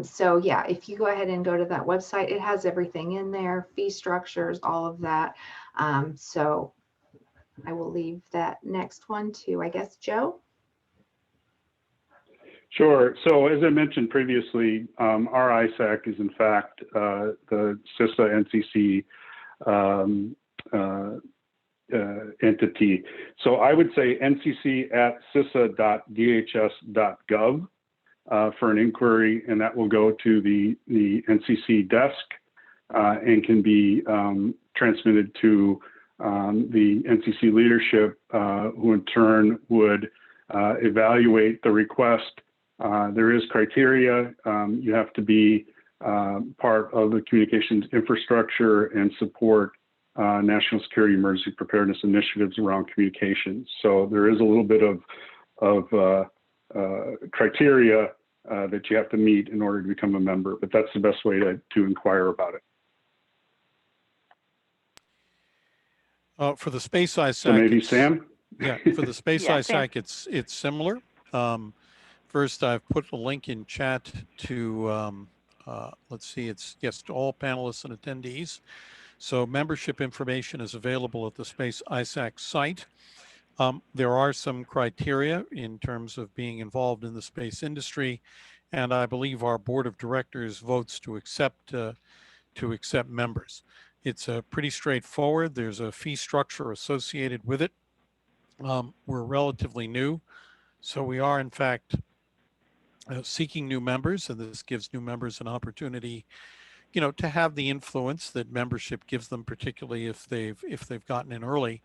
So yeah, if you go ahead and go to that website, it has everything in there, fee structures, all of that. So I will leave that next one to, I guess, Joe. Sure. So as I mentioned previously, our ISAC is in fact the CISA NCC entity. So I would say ncc@cisa.dhs.gov for an inquiry, and that will go to the NCC desk and can be transmitted to the NCC leadership, who in turn would evaluate the request. There is criteria. You have to be part of the communications infrastructure and support national security emergency preparedness initiatives around communications. So there is a little bit of criteria that you have to meet in order to become a member, but that's the best way to inquire about it. For the Space ISAC, so maybe Sam? Yeah, for the Space Yeah, ISAC, it's similar. First, I've put a link in chat to, let's see, it's yes, to all panelists and attendees. So membership information is available at the Space ISAC site. There are some criteria in terms of being involved in the space industry, and I believe our board of directors votes to accept members. It's pretty straightforward. There's a fee structure associated with it. We're relatively new, so we are in fact seeking new members, and this gives new members an opportunity, to have the influence that membership gives them, particularly if they've gotten in early.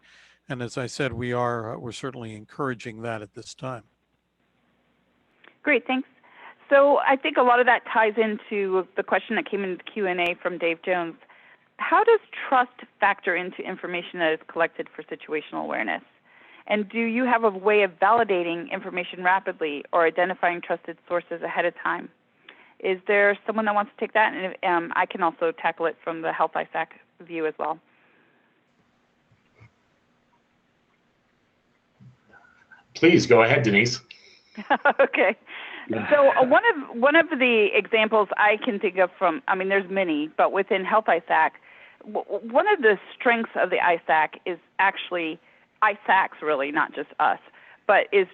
And as I said, we're certainly encouraging that at this time. Great, thanks. So I think a lot of that ties into the question that came in the Q&A from Dave Jones. How does trust factor into information that is collected for situational awareness? And do you have a way of validating information rapidly or identifying trusted sources ahead of time? Is there someone that wants to take that? And I can also tackle it from the Health ISAC view as well. Please go ahead, Denise. Okay. So one of the examples I can think of from, I mean, there's many, but within Health ISAC, one of the strengths of the ISAC is actually, ISACs really, not just us, but is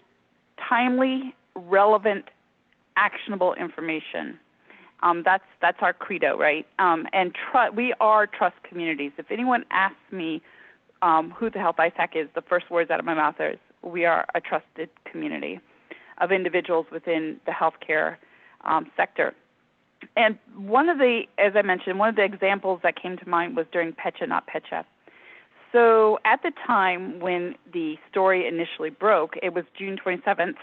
timely, relevant, actionable information. That's our credo, right? And we are trust communities. If anyone asks me who the Health ISAC is, the first words out of my mouth is, we are a trusted community of individuals within the healthcare sector. And one of the, as I mentioned, one of the examples that came to mind was during Pecha Not Pecha. So at the time when the story initially broke, it was June 27th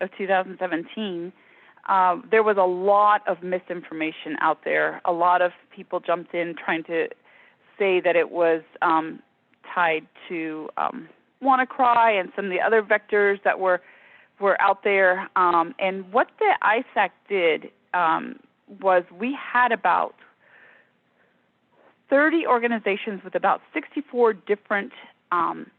of 2017, there was a lot of misinformation out there. A lot of people jumped in trying to say that it was tied to WannaCry and some of the other vectors that were out there. And what the ISAC did was we had about 30 organizations with about 64 different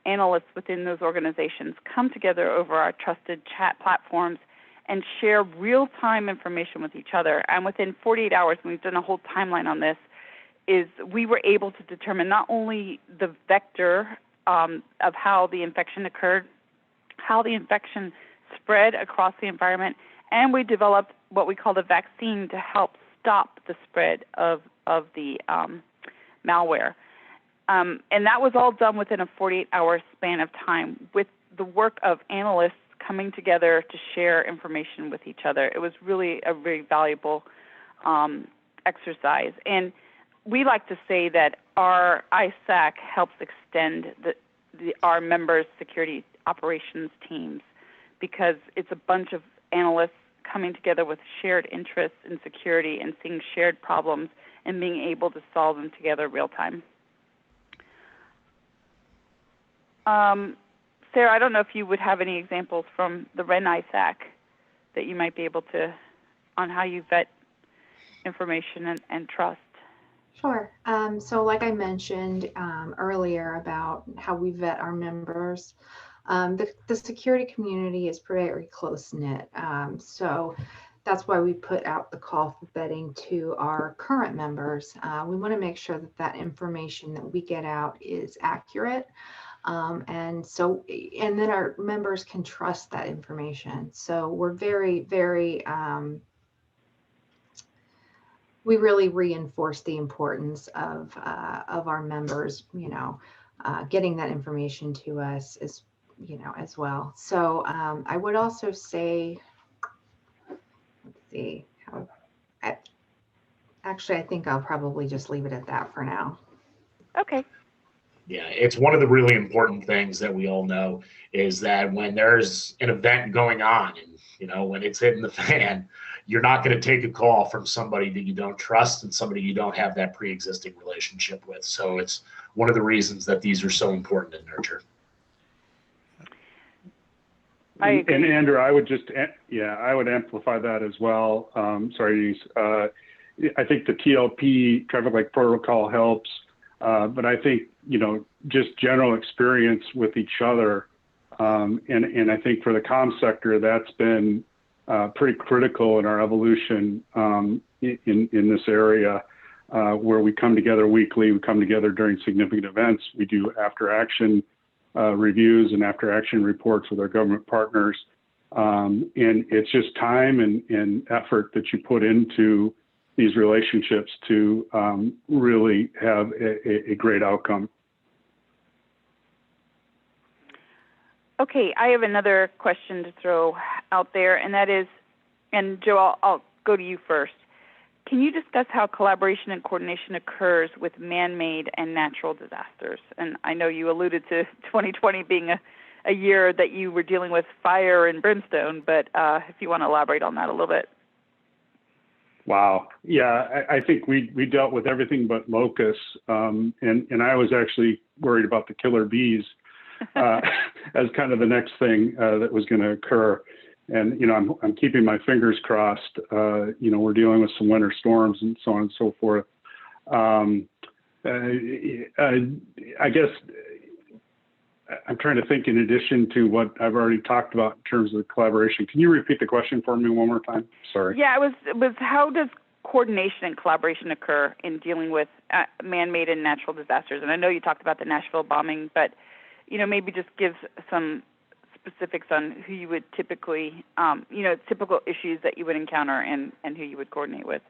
analysts within those organizations come together over our trusted chat platforms and share real-time information with each other. And within 48 hours, and we've done a whole timeline on this, is we were able to determine not only the vector of how the infection occurred, how the infection spread across the environment, and we developed what we call the vaccine to help stop the spread of the malware. And that was all done within a 48-hour span of time with the work of analysts coming together to share information with each other. It was really a very valuable exercise. And we like to say that our ISAC helps extend our members' security operations teams, because it's a bunch of analysts coming together with shared interests in security and seeing shared problems and being able to solve them together real time. Sarah, I don't know if you would have any examples from the REN ISAC that you might be able to, on how you vet information and trust. Sure. So like I mentioned earlier about how we vet our members, the security community is very close-knit. So that's why we put out the call for vetting to our current members. We want to make sure that that information that we get out is accurate. And then our members can trust that information. So we're very, very, we really reinforce the importance of our members, getting that information to us as well. So I would also say, let's see, I think I'll probably just leave it at that for now. Okay. Yeah, it's one of the really important things that we all know is that when there's an event going on and, when it's hitting the fan, you're not going to take a call from somebody that you don't trust and somebody you don't have that pre-existing relationship with. So it's one of the reasons that these are so important to nurture. I agree. And Andrew, I would amplify that as well. Sorry, I think the TLP, traffic light protocol, helps. But I think, just general experience with each other. And I think for the comm sector, that's been pretty critical in our evolution in this area, where we come together weekly, we come together during significant events, we do after action reviews and after action reports with our government partners. And it's just time and effort that you put into these relationships to really have a great outcome. Okay, I have another question to throw out there, and that is, and Joe, I'll go to you first. Can you discuss how collaboration and coordination occurs with man-made and natural disasters? And I know you alluded to 2020 being a year that you were dealing with fire and brimstone, but if you want to elaborate on that a little bit. Wow. Yeah, I think we dealt with everything but locusts, and I was actually worried about the killer bees as kind of the next thing that was going to occur. And I'm keeping my fingers crossed. We're dealing with some winter storms and so on and so forth. I guess I'm trying to think in addition to what I've already talked about in terms of collaboration. Can you repeat the question for me one more time? Sorry. Yeah, it was how does coordination and collaboration occur in dealing with man-made and natural disasters? And I know you talked about the Nashville bombing, but maybe just give some specifics on who you would typically, typical issues that you would encounter and who you would coordinate with.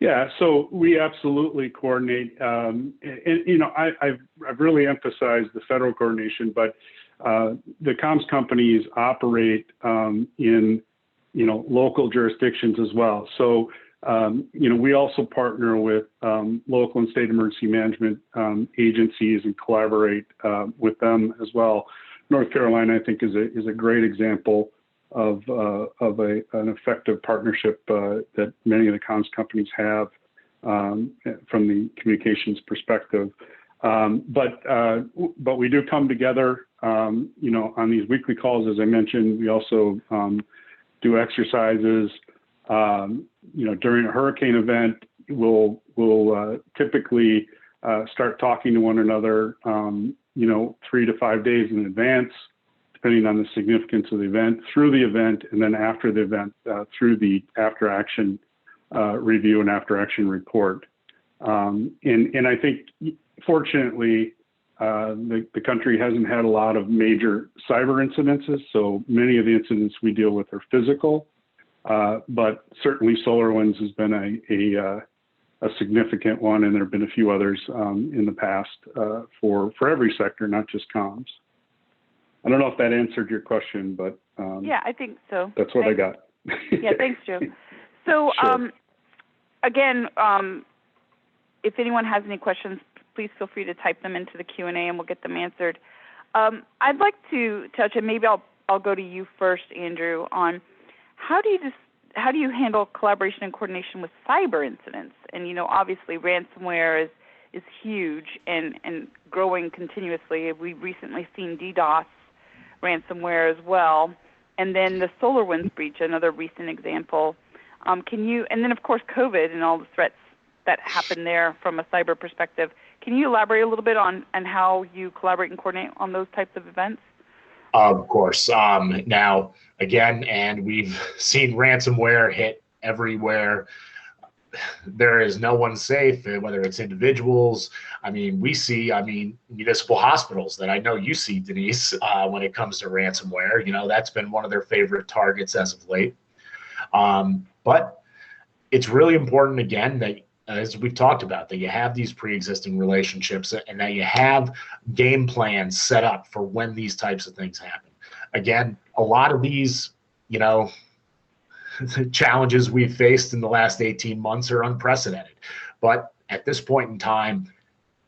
Yeah, so we absolutely coordinate. I've really emphasized the federal coordination, but the comms companies operate in local jurisdictions as well. So we also partner with local and state emergency management agencies and collaborate with them as well. North Carolina, I think, is a great example of an effective partnership that many of the comms companies have from the communications perspective. But we do come together, on these weekly calls, as I mentioned. We also do exercises. During a hurricane event, we'll typically start talking to one another, 3 to 5 days in advance, depending on the significance of the event, through the event, and then after the event, through the after-action review and after-action report. And I think, fortunately, the country hasn't had a lot of major cyber incidences, so many of the incidents we deal with are physical. But certainly SolarWinds has been a significant one, and there have been a few others in the past for every sector, not just comms. I don't know if that answered your question, but yeah, I think so. That's what thanks. I got. Yeah, thanks, Joe. So Sure. Again, if anyone has any questions, please feel free to type them into the Q&A and we'll get them answered. I'd like to touch, and maybe I'll go to you first, Andrew, on how do you handle collaboration and coordination with cyber incidents? And obviously ransomware is huge and growing continuously. We've recently seen DDoS ransomware as well, and then the SolarWinds breach, another recent example. And then of course COVID and all the threats that happen there from a cyber perspective. Can you elaborate a little bit on how you collaborate and coordinate on those types of events? Of course. Now, again, and we've seen ransomware hit everywhere. There is no one safe, whether it's individuals. We see, municipal hospitals that I know you see, Denise, when it comes to ransomware. That's been one of their favorite targets as of late. But it's really important, again, that as we've talked about, that you have these pre-existing relationships and that you have game plans set up for when these types of things happen. Again, a lot of these, challenges we've faced in the last 18 months are unprecedented. But at this point in time,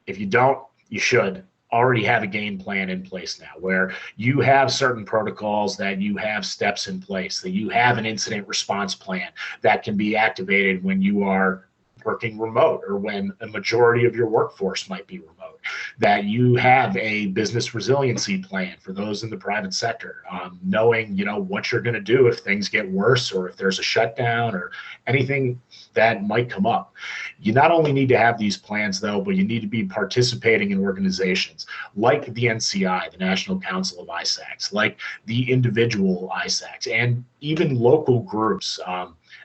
if you don't, you should already have a game plan in place now, where you have certain protocols, that you have steps in place, that you have an incident response plan that can be activated when you are working remote or when a majority of your workforce might be remote, that you have a business resiliency plan for those in the private sector, knowing, what you're going to do if things get worse or if there's a shutdown or anything that might come up. You not only need to have these plans, though, but you need to be participating in organizations like the NCI, the National Council of ISACs, like the individual ISACs, and even local groups.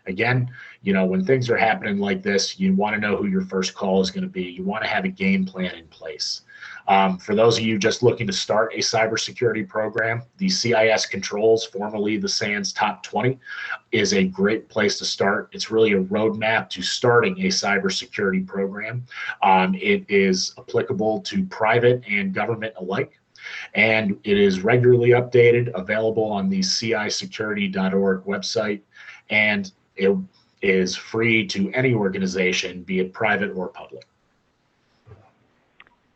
Again, when things are happening like this, you want to know who your first call is going to be. You want to have a game plan in place. For those of you just looking to start a cybersecurity program, the CIS Controls, formerly the SANS Top 20, is a great place to start. It's really a roadmap to starting a cybersecurity program. It is applicable to private and government alike, and it is regularly updated, available on the cisecurity.org website, and it is free to any organization, be it private or public.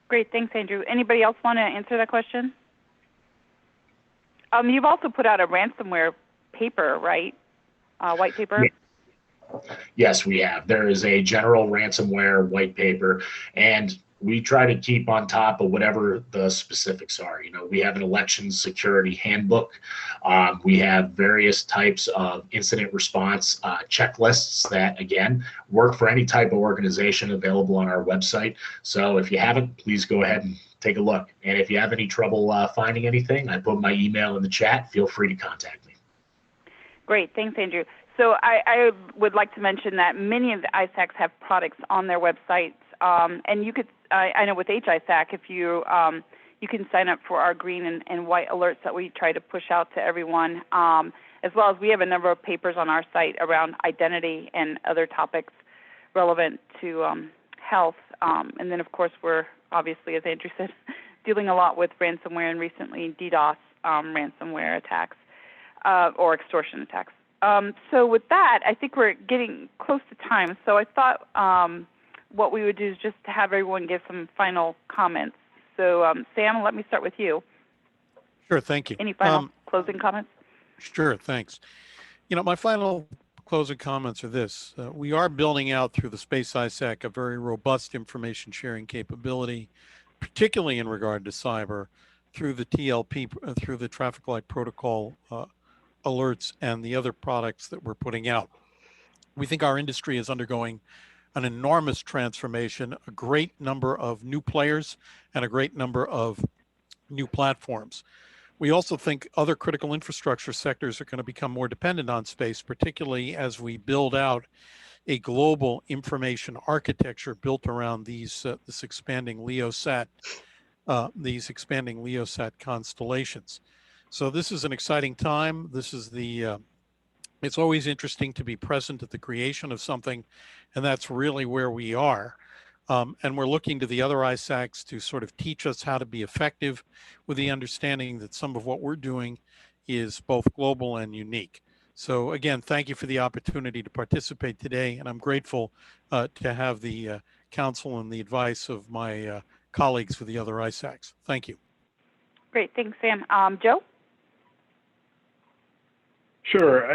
Great, thanks, Andrew. Anybody else want to answer that question? You've also put out a ransomware paper, right? White paper? Yes, we have. There is a general ransomware white paper, and we try to keep on top of whatever the specifics are. We have an election security handbook. We have various types of incident response checklists that, again, work for any type of organization, available on our website. So if you haven't, please go ahead and take a look. And if you have any trouble finding anything, I put my email in the chat. Feel free to contact me. Great. Thanks, Andrew. So I would like to mention that many of the ISACs have products on their websites. And you could, I know with HISAC, if you you can sign up for our green and white alerts that we try to push out to everyone, as well as we have a number of papers on our site around identity and other topics relevant to health. And then, of course, we're obviously, as Andrew said, dealing a lot with ransomware and recently DDoS ransomware attacks or extortion attacks. So with that, I think we're getting close to time. So I thought what we would do is just to have everyone give some final comments. So Sam, let me start with you. Sure, thank you. Any final closing comments? Sure, thanks. My final closing comments are this. We are building out through the Space ISAC a very robust information sharing capability, particularly in regard to cyber, through the TLP, through the traffic light protocol alerts and the other products that we're putting out. We think our industry is undergoing an enormous transformation, a great number of new players and a great number of new platforms. We also think other critical infrastructure sectors are going to become more dependent on space, particularly as we build out a global information architecture built around these this expanding LEOSAT constellations. So this is an exciting time. This is it's always interesting to be present at the creation of something, and that's really where we are. And we're looking to the other ISACs to sort of teach us how to be effective, with the understanding that some of what we're doing is both global and unique. So again, thank you for the opportunity to participate today, and I'm grateful to have the counsel and the advice of my colleagues for the other ISACs. Thank you. Great, thanks, Sam. Joe? Sure.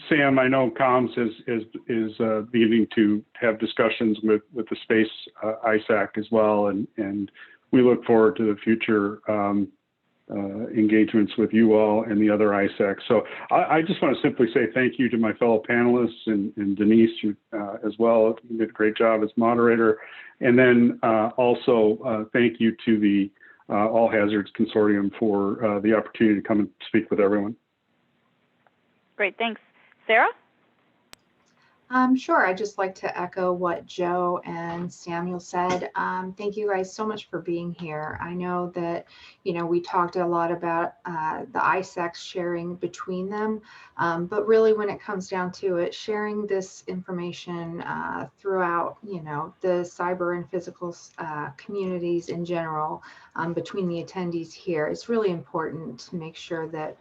Sam, I know comms is beginning to have discussions with the space ISAC as well, and we look forward to the future engagements with you all and the other ISACs. So I just want to simply say thank you to my fellow panelists and Denise as well. You did a great job as moderator. And then also thank you to the All Hazards Consortium for the opportunity to come and speak with everyone. Great, thanks. Sarah? Sure. I'd just like to echo what Joe and Samuel said. Thank you guys so much for being here. I know that, we talked a lot about the ISACs sharing between them, but really when it comes down to it, sharing this information throughout, the cyber and physical communities in general between the attendees here, it's really important to make sure that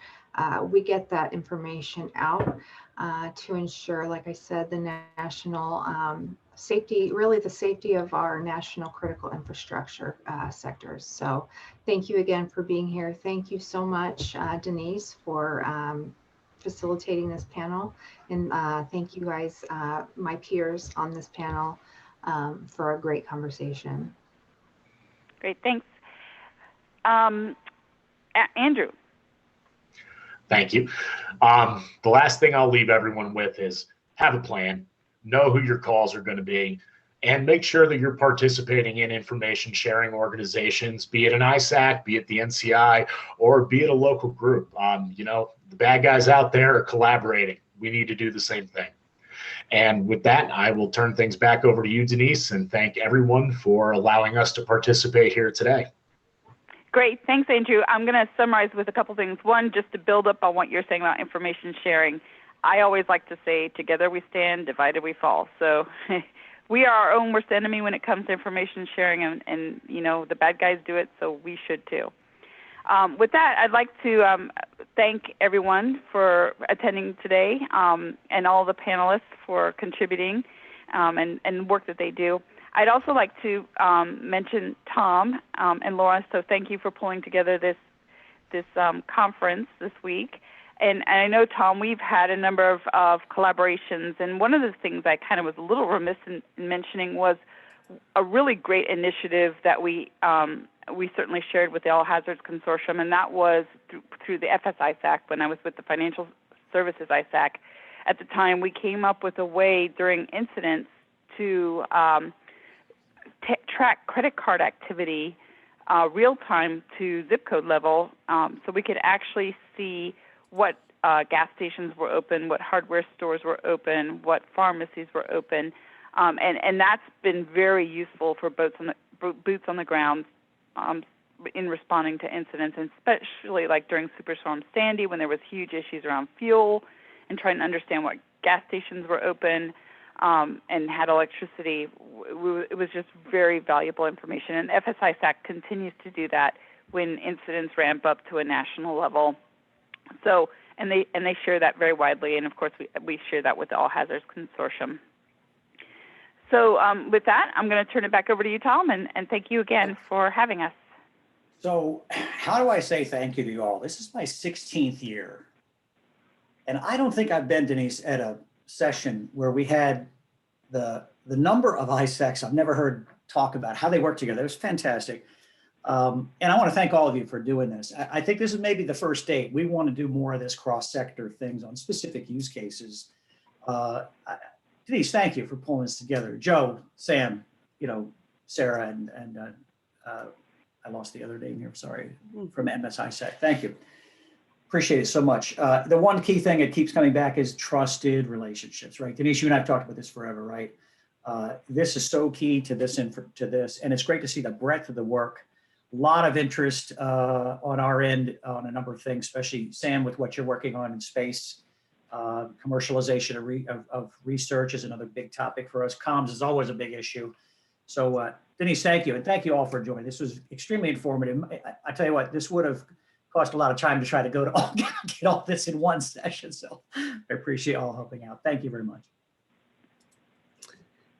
we get that information out to ensure, like I said, the national safety, really the safety of our national critical infrastructure sectors. So thank you again for being here. Thank you so much, Denise, for facilitating this panel. And thank you guys, my peers on this panel, for a great conversation. Great, thanks. Andrew? Thank you. The last thing I'll leave everyone with is have a plan, know who your calls are going to be, and make sure that you're participating in information sharing organizations, be it an ISAC, be it the NCI, or be it a local group. The bad guys out there are collaborating. We need to do the same thing. And with that, I will turn things back over to you, Denise, and thank everyone for allowing us to participate here today. Great. Thanks, Andrew. I'm going to summarize with a couple things. One, just to build up on what you're saying about information sharing. I always like to say, together we stand, divided we fall. So we are our own worst enemy when it comes to information sharing, and the bad guys do it, so we should too. With that, I'd like to thank everyone for attending today and all the panelists for contributing and work that they do. I'd also like to mention Tom and Laura. So thank you for pulling together this conference this week. And I know, Tom, we've had a number of collaborations. And one of the things I kind of was a little remiss in mentioning was a really great initiative that we certainly shared with the All Hazards Consortium, and that was through the FS ISAC when I was with the Financial Services ISAC. At the time, we came up with a way during incidents to track credit card activity real time to zip code level, so we could actually see what gas stations were open, what hardware stores were open, what pharmacies were open, and that's been very useful for boots on the ground in responding to incidents, and especially like during Superstorm Sandy when there was huge issues around fuel and trying to understand what gas stations were open and had electricity. It was just very valuable information, and ISAC continues to do that when incidents ramp up to a national level. So, and they share that very widely, and of course we share that with the All Hazards Consortium. So with that, I'm going to turn it back over to you, Tom, and thank you again for having us. So how do I say thank you to you all? This is my 16th year. And I don't think I've been, Denise, at a session where we had the number of ISACs I've never heard talk about how they work together. It was fantastic. And I want to thank all of you for doing this. I think this is maybe the first date. We want to do more of this cross-sector things on specific use cases. Denise, thank you for pulling this together. Joe, Sam, Sarah, and I lost the other name here, sorry, from MS ISAC. Thank you. Appreciate it so much. The one key thing that keeps coming back is trusted relationships, right? Denise, you and I have talked about this forever, right? This is so key to this, and it's great to see the breadth of the work. A lot of interest on our end on a number of things, especially Sam with what you're working on in space. Commercialization of research is another big topic for us. Comms is always a big issue. So Denise, thank you. And thank you all for joining. This was extremely informative. I tell you what, this would have cost a lot of time to try to get all this in one session. So I appreciate all helping out. Thank you very much.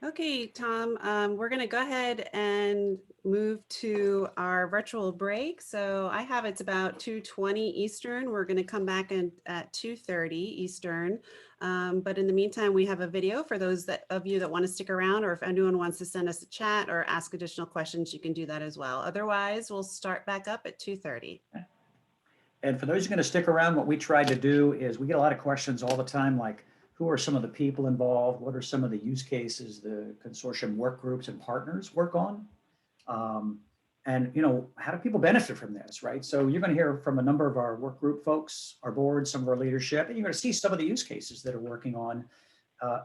Okay, Tom, we're going to go ahead and move to our virtual break. So I have it's about 2:20 Eastern. We're going to come back at 2:30 Eastern. But in the meantime, we have a video for those of you that want to stick around, or if anyone wants to send us a chat or ask additional questions, you can do that as well. Otherwise, we'll start back up at 2:30. And for those who are going to stick around, what we try to do is we get a lot of questions all the time, like who are some of the people involved? What are some of the use cases the consortium work groups and partners work on? And how do people benefit from this, right? So you're going to hear from a number of our work group folks, our board, some of our leadership, and you're going to see some of the use cases that are working on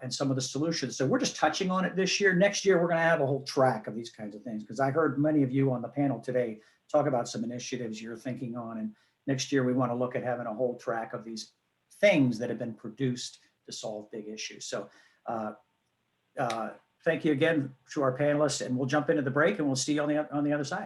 and some of the solutions. So we're just touching on it this year. Next year, we're going to have a whole track of these kinds of things, because I heard many of you on the panel today talk about some initiatives you're thinking on. And next year, we want to look at having a whole track of these things that have been produced to solve big issues. So thank you again to our panelists, and we'll jump into the break and we'll see you on the other side.